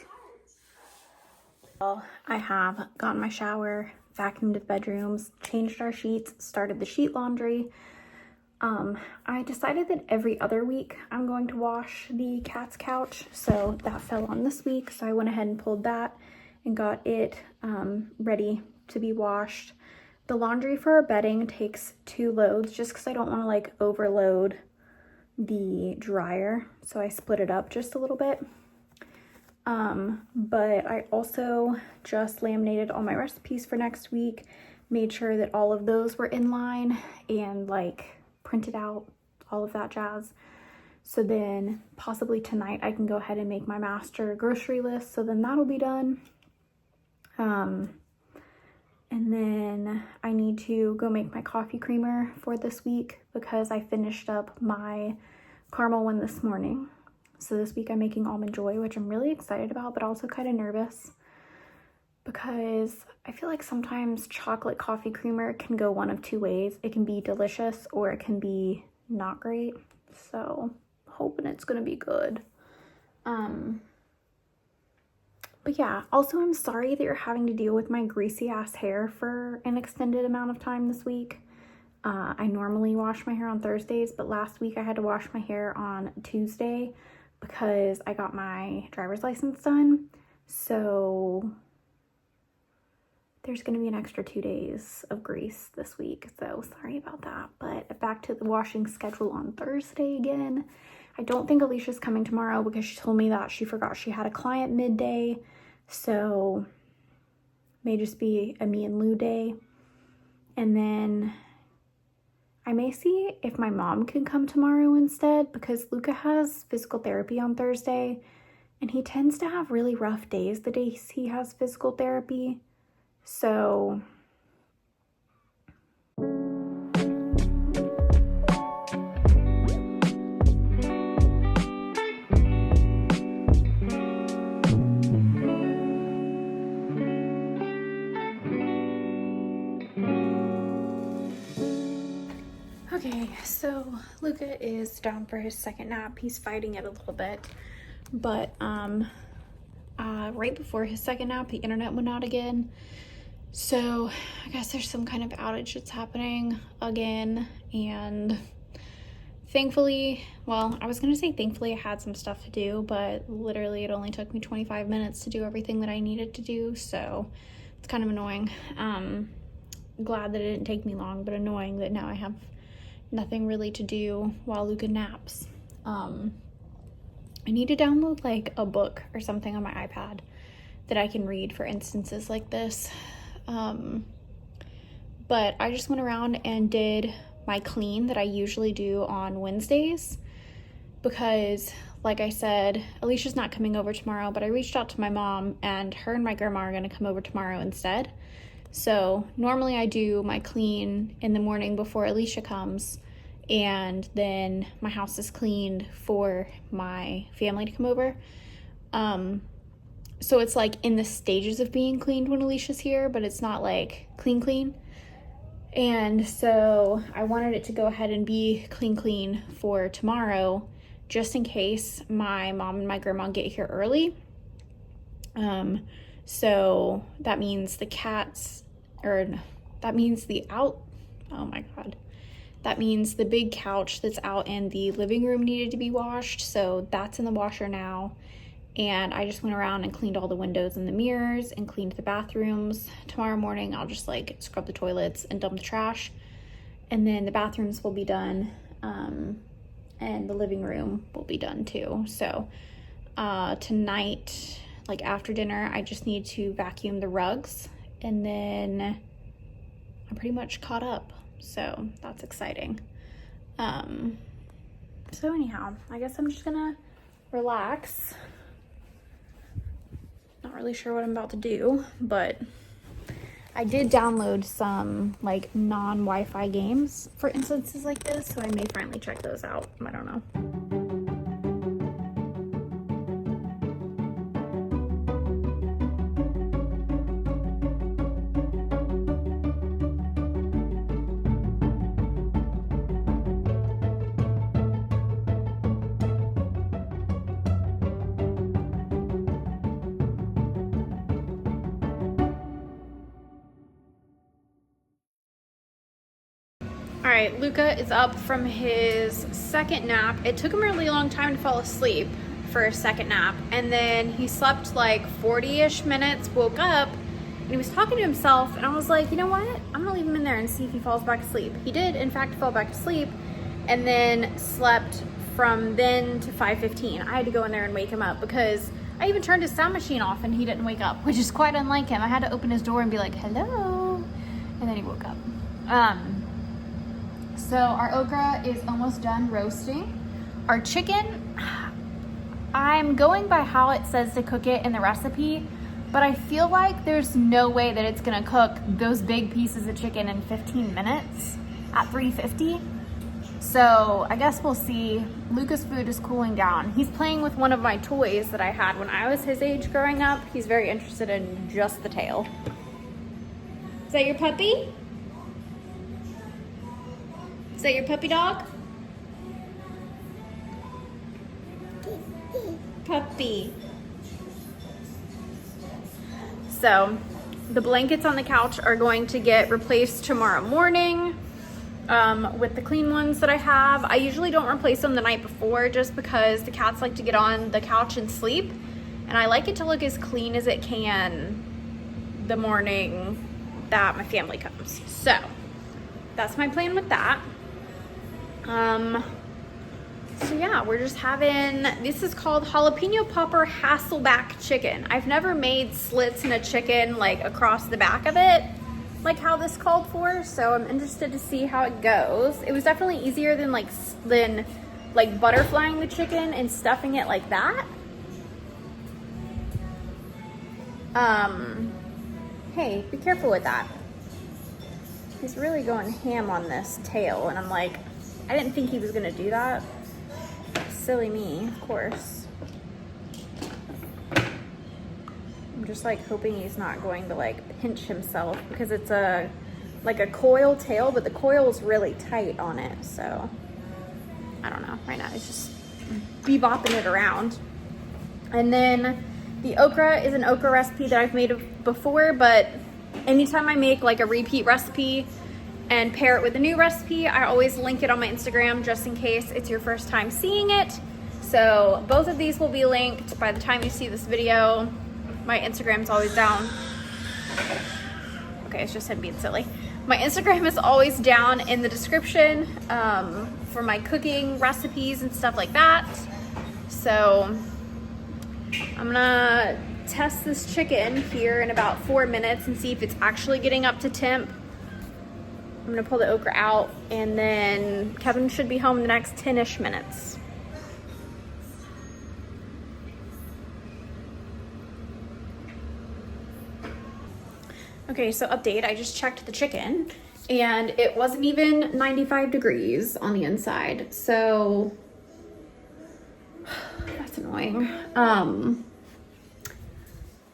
Well, I have gotten my shower, vacuumed the bedrooms, changed our sheets, started the sheet laundry. I decided that every other week I'm going to wash the cat's couch, so that fell on this week. So I went ahead and pulled that and got it ready to be washed. The laundry for our bedding takes 2 loads just because I don't want to like overload the dryer. So I split it up just a little bit. But I also just laminated all my recipes for next week, made sure that all of those were in line and like printed out, all of that jazz. So then possibly tonight I can go ahead and make my master grocery list. So then that'll be done. And then I need to go make my coffee creamer for this week because I finished up my caramel one this morning. So this week I'm making almond joy, which I'm really excited about, but also kind of nervous because I feel like sometimes chocolate coffee creamer can go one of 2 ways. It can be delicious or it can be not great. So hoping it's gonna be good. But yeah, also I'm sorry that you're having to deal with my greasy ass hair for an extended amount of time this week. I normally wash my hair on Thursdays, but last week I had to wash my hair on Tuesday because I got my driver's license done. So there's going to be an extra 2 days of grease this week. So sorry about that. But back to the washing schedule on Thursday again. I don't think Alicia's coming tomorrow because she told me that she forgot she had a client midday. So may just be a me and Lou day. And then I may see if my mom can come tomorrow instead because Luca has physical therapy on Thursday and he tends to have really rough days the days he has physical therapy. So So Luca is down for his second nap. He's fighting it a little bit, but right before his second nap, the internet went out again. So I guess there's some kind of outage that's happening again, and thankfully, well, I was gonna say thankfully I had some stuff to do, but literally it only took me 25 minutes to do everything that I needed to do, so it's kind of annoying. Glad that it didn't take me long, but annoying that now I have nothing really to do while Luca naps. I need to download like a book or something on my iPad that I can read for instances like this. But I just went around and did my clean that I usually do on Wednesdays because, like I said, Alicia's not coming over tomorrow, but I reached out to my mom and her and my grandma are going to come over tomorrow instead. So normally I do my clean in the morning before Alicia comes, and then my house is cleaned for my family to come over. So it's like in the stages of being cleaned when Alicia's here, but it's not like clean. And so I wanted it to go ahead and be clean for tomorrow, just in case my mom and my grandma get here early. So that means the cats, that means that means the big couch that's out in the living room needed to be washed. So that's in the washer now. And I just went around and cleaned all the windows and the mirrors and cleaned the bathrooms. Tomorrow morning, I'll just like scrub the toilets and dump the trash. And then the bathrooms will be done. And the living room will be done too. So tonight, like after dinner, I just need to vacuum the rugs, and then I'm pretty much caught up. So that's exciting. So anyhow, I guess I'm just gonna relax. Not really sure what I'm about to do, but I did download some like non-Wi-Fi games for instances like this, so I may finally check those out. I don't know. All right, Luca is up from his second nap. It took him a really long time to fall asleep for a second nap. And then he slept like 40-ish minutes, woke up, and he was talking to himself. And I was like, you know what? I'm gonna leave him in there and see if he falls back asleep. He did, in fact, fall back asleep, and then slept from then to 5:15. I had to go in there and wake him up because I even turned his sound machine off and he didn't wake up, which is quite unlike him. I had to open his door and be like, hello, and then he woke up. So our okra is almost done roasting. Our chicken, I'm going by how it says to cook it in the recipe, but I feel like there's no way that it's gonna cook those big pieces of chicken in 15 minutes at 350. So I guess we'll see. Luca's food is cooling down. He's playing with one of my toys that I had when I was his age growing up. He's very interested in just the tail. Is that your puppy? Is that your puppy dog? Puppy. So the blankets on the couch are going to get replaced tomorrow morning with the clean ones that I have. I usually don't replace them the night before just because the cats like to get on the couch and sleep, and I like it to look as clean as it can the morning that my family comes. So that's my plan with that. So yeah, we're just having, this is called jalapeno popper Hasselback chicken. I've never made slits in a chicken like across the back of it, like how this called for, so I'm interested to see how it goes. It was definitely easier than butterflying the chicken and stuffing it like that. Hey, be careful with that. He's really going ham on this tail, and I'm like, I didn't think he was gonna do that. Silly me, of course. I'm just like hoping he's not going to like pinch himself because it's a like a coil tail, but the coil is really tight on it. So I don't know. Right now it's just bebopping it around. And then the okra is an okra recipe that I've made before, but anytime I make like a repeat recipe and pair it with a new recipe, I always link it on my Instagram just in case it's your first time seeing it. So both of these will be linked by the time you see this video. My Instagram's always down. Okay, it's just him being silly. My Instagram is always down in the description for my cooking recipes and stuff like that. So I'm gonna test this chicken here in about 4 minutes and see if it's actually getting up to temp. I'm gonna pull the okra out, and then Kevin should be home in the next 10-ish minutes. Okay, so update, I just checked the chicken and it wasn't even 95 degrees on the inside. So that's annoying.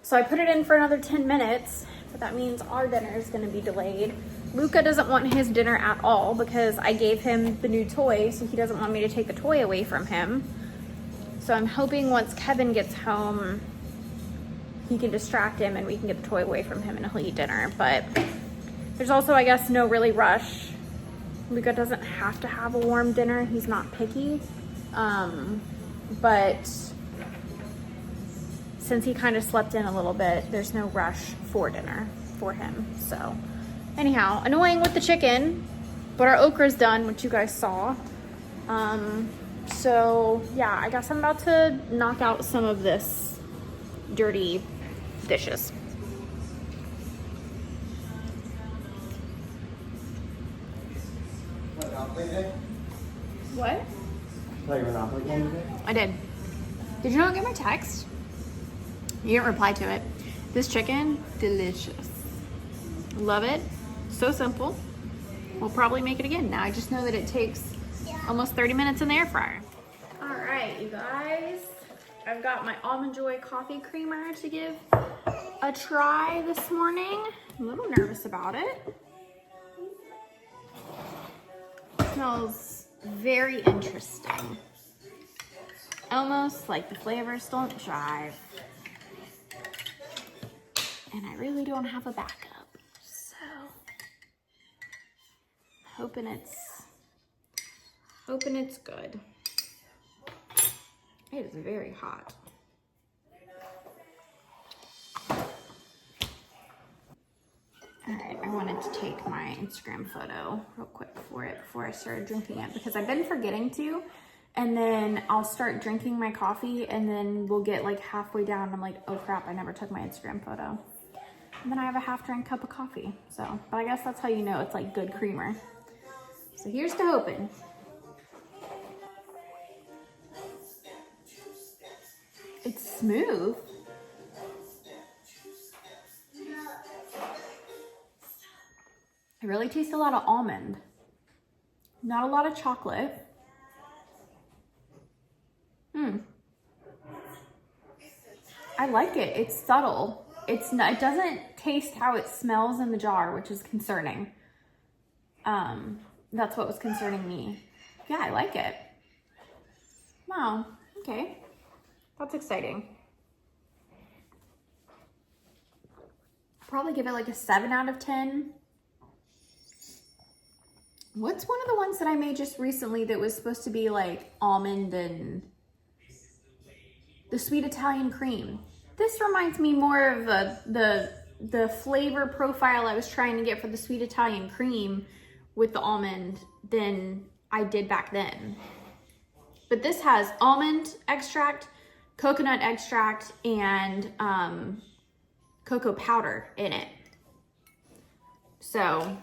So I put it in for another 10 minutes, but that means our dinner is gonna be delayed. Luca doesn't want his dinner at all because I gave him the new toy, so he doesn't want me to take the toy away from him. So I'm hoping once Kevin gets home, he can distract him and we can get the toy away from him and he'll eat dinner. But there's also, I guess, no really rush. Luca doesn't have to have a warm dinner. He's not picky. But since he kind of slept in a little bit, there's no rush for dinner for him. So anyhow, annoying with the chicken, but our okra's done, which you guys saw. So yeah, I guess I'm about to knock out some of this dirty dishes. What? Play Monopoly game today? I did. Did you not get my text? You didn't reply to it. This chicken, delicious. Love it. So simple. We'll probably make it again. Now I just know that it takes almost 30 minutes in the air fryer. All right, you guys. I've got my Almond Joy coffee creamer to give a try this morning. I'm a little nervous about it. Smells very interesting. Almost like the flavors don't jive. And I really don't have a backup. So hoping it's good. It is very hot. All right, I wanted to take my Instagram photo real quick before I started drinking it because I've been forgetting to, and then I'll start drinking my coffee and then we'll get like halfway down and I'm like, oh crap, I never took my Instagram photo. And then I have a half-drink cup of coffee. So, but I guess that's how you know it's like good creamer. So here's to hoping. It's smooth. I really taste a lot of almond. Not a lot of chocolate. I like it. It's subtle. It doesn't taste how it smells in the jar, which is concerning. That's what was concerning me. Yeah, I like it. Wow, okay. That's exciting. Probably give it like a 7 out of 10. What's one of the ones that I made just recently that was supposed to be like almond and the sweet Italian cream? This reminds me more of the flavor profile I was trying to get for the sweet Italian cream with the almond than I did back then. But this has almond extract, coconut extract, and cocoa powder in it. So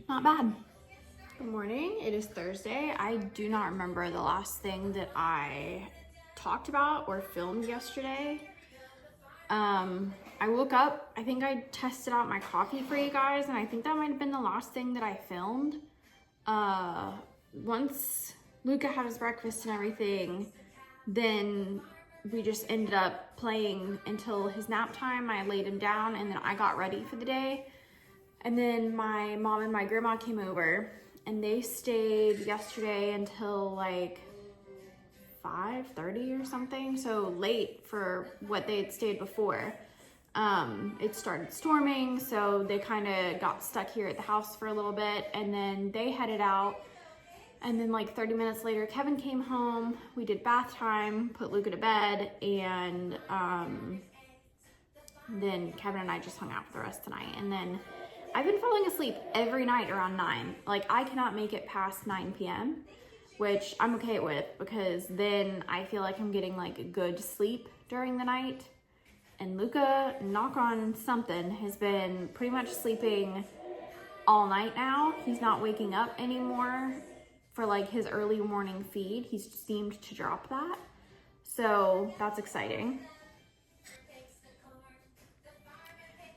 not bad. Good morning. It is Thursday. I do not remember the last thing that I talked about or filmed yesterday. I woke up, I think I tested out my coffee for you guys, and I think that might have been the last thing that I filmed. Once Luca had his breakfast and everything, then we just ended up playing until his nap time. I laid him down and then I got ready for the day. And then my mom and my grandma came over and they stayed yesterday until like 5:30 or something. So late for what they had stayed before. It started storming, so they kind of got stuck here at the house for a little bit, and then they headed out. And then like 30 minutes later, Kevin came home. We did bath time, put Luca to bed, and then Kevin and I just hung out for the rest of the night. And then I've been falling asleep every night around 9. Like, I cannot make it past 9 p.m., which I'm okay with, because then I feel like I'm getting like good sleep during the night. And Luca, knock on something, has been pretty much sleeping all night now. He's not waking up anymore for like his early morning feed. He's seemed to drop that. So that's exciting.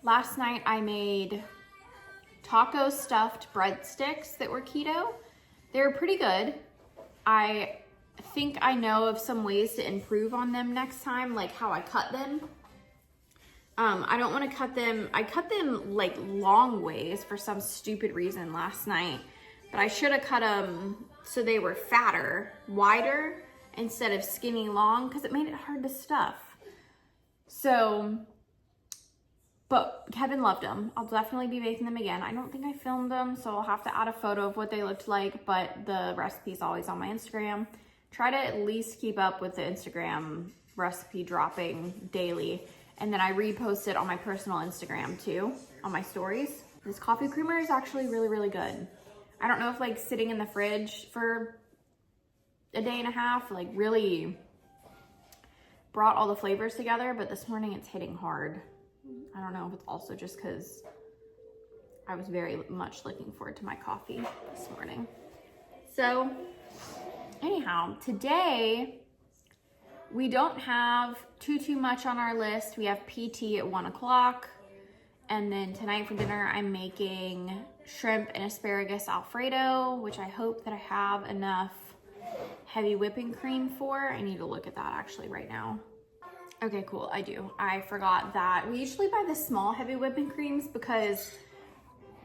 Last night I made taco stuffed breadsticks that were keto. They were pretty good. I think I know of some ways to improve on them next time, like how I cut them. I don't want to cut them. I cut them like long ways for some stupid reason last night, but I should have cut them so they were fatter, wider, instead of skinny long, because it made it hard to stuff. So, but Kevin loved them. I'll definitely be making them again. I don't think I filmed them, so I'll have to add a photo of what they looked like, but the recipe's always on my Instagram. Try to at least keep up with the Instagram recipe dropping daily. And then I repost it on my personal Instagram too, on my stories. This coffee creamer is actually really, really good. I don't know if like sitting in the fridge for a day and a half, like really brought all the flavors together, but this morning it's hitting hard. I don't know if it's also just because I was very much looking forward to my coffee this morning. So anyhow, today, we don't have too much on our list. We have PT at 1 o'clock. And then tonight for dinner, I'm making shrimp and asparagus Alfredo, which I hope that I have enough heavy whipping cream for. I need to look at that actually right now. Okay, cool, I do. I forgot that we usually buy the small heavy whipping creams because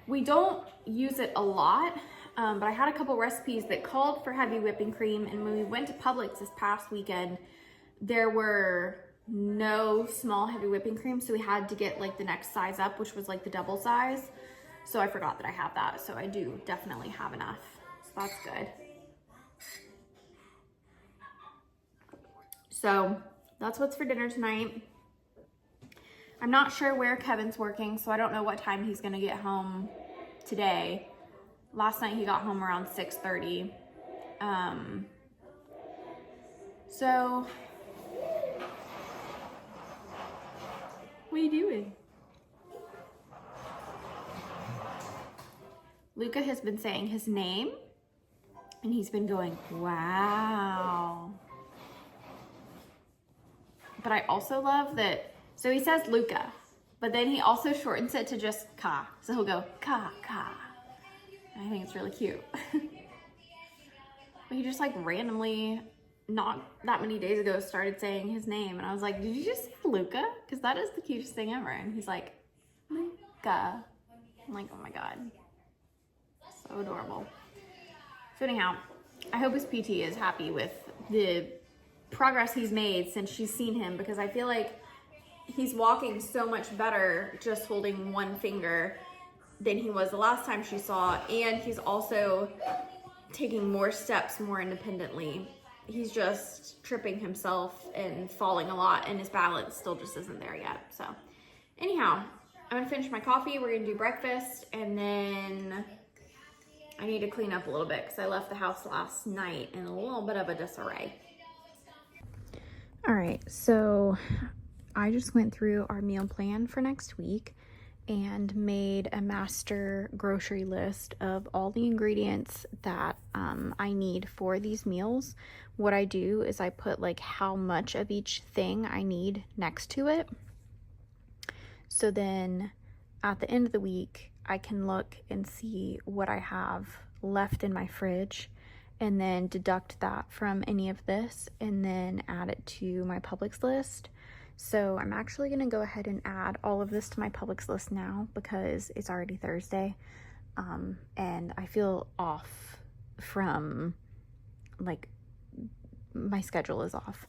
we don't use it a lot. But I had a couple recipes that called for heavy whipping cream, and when we went to Publix this past weekend, there were no small heavy whipping cream, so we had to get like the next size up, which was like the double size. So I forgot that I have that, so I do definitely have enough. So that's good. So that's what's for dinner tonight. I'm not sure where Kevin's working, so I don't know what time he's gonna get home today. Last night he got home around 6:30. So what are you doing? Luca has been saying his name and he's been going, wow. But I also love that, so he says Luca, but then he also shortens it to just Ka. So he'll go, Ka, Ka. I think it's really cute. But he just like randomly, not that many days ago, started saying his name. And I was like, did you just say Luca? Because that is the cutest thing ever. And he's like, Luca. I'm like, oh my God. So adorable. So anyhow, I hope his PT is happy with the progress he's made since she's seen him, because I feel like he's walking so much better just holding one finger than he was the last time she saw, and he's also taking more steps more independently. He's just tripping himself and falling a lot, and his balance still just isn't there yet. So anyhow, I'm gonna finish my coffee, we're gonna do breakfast, and then I need to clean up a little bit because I left the house last night in a little bit of a disarray. All right, so I just went through our meal plan for next week and made a master grocery list of all the ingredients that I need for these meals. What I do is I put like how much of each thing I need next to it. So then at the end of the week, I can look and see what I have left in my fridge and then deduct that from any of this and then add it to my Publix list. So I'm actually going to go ahead and add all of this to my Publix list now because it's already Thursday, and I feel off from, like, my schedule is off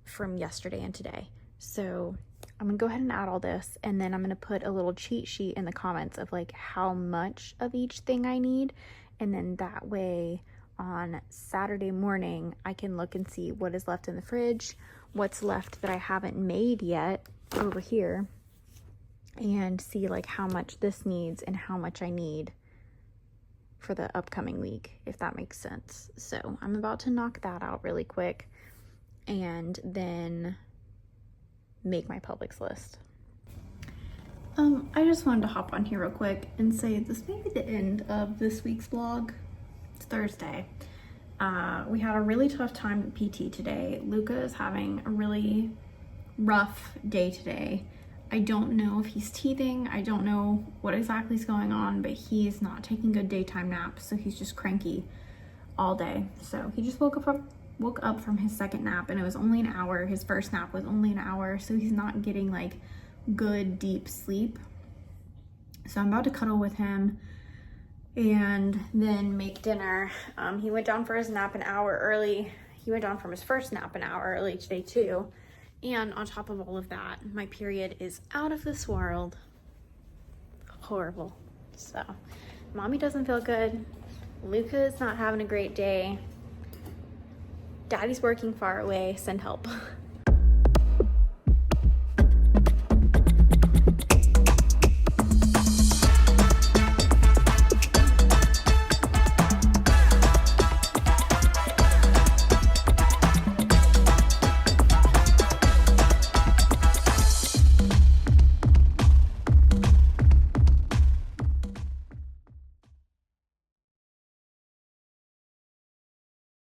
from yesterday and today. So I'm gonna go ahead and add all this, and then I'm gonna put a little cheat sheet in the comments of like how much of each thing I need, and then that way on Saturday morning I can look and see what is left in the fridge, what's left that I haven't made yet over here, and see like how much this needs and how much I need for the upcoming week, if that makes sense. So I'm about to knock that out really quick and then make my Publix list. I just wanted to hop on here real quick and say this may be the end of this week's vlog. It's Thursday. We had a really tough time at PT today. Luca is having a really rough day today. I don't know if he's teething. I don't know what exactly is going on, but he is not taking good daytime naps, so he's just cranky all day. So he just woke up from his second nap, and it was only an hour. His first nap was only an hour, so he's not getting like good deep sleep. So I'm about to cuddle with him and then make dinner. He went down for his nap an hour early. He went down from his first nap an hour early today too. And on top of all of that, my period is out of this world. Horrible. So mommy doesn't feel good. Luca is not having a great day. Daddy's working far away. Send help.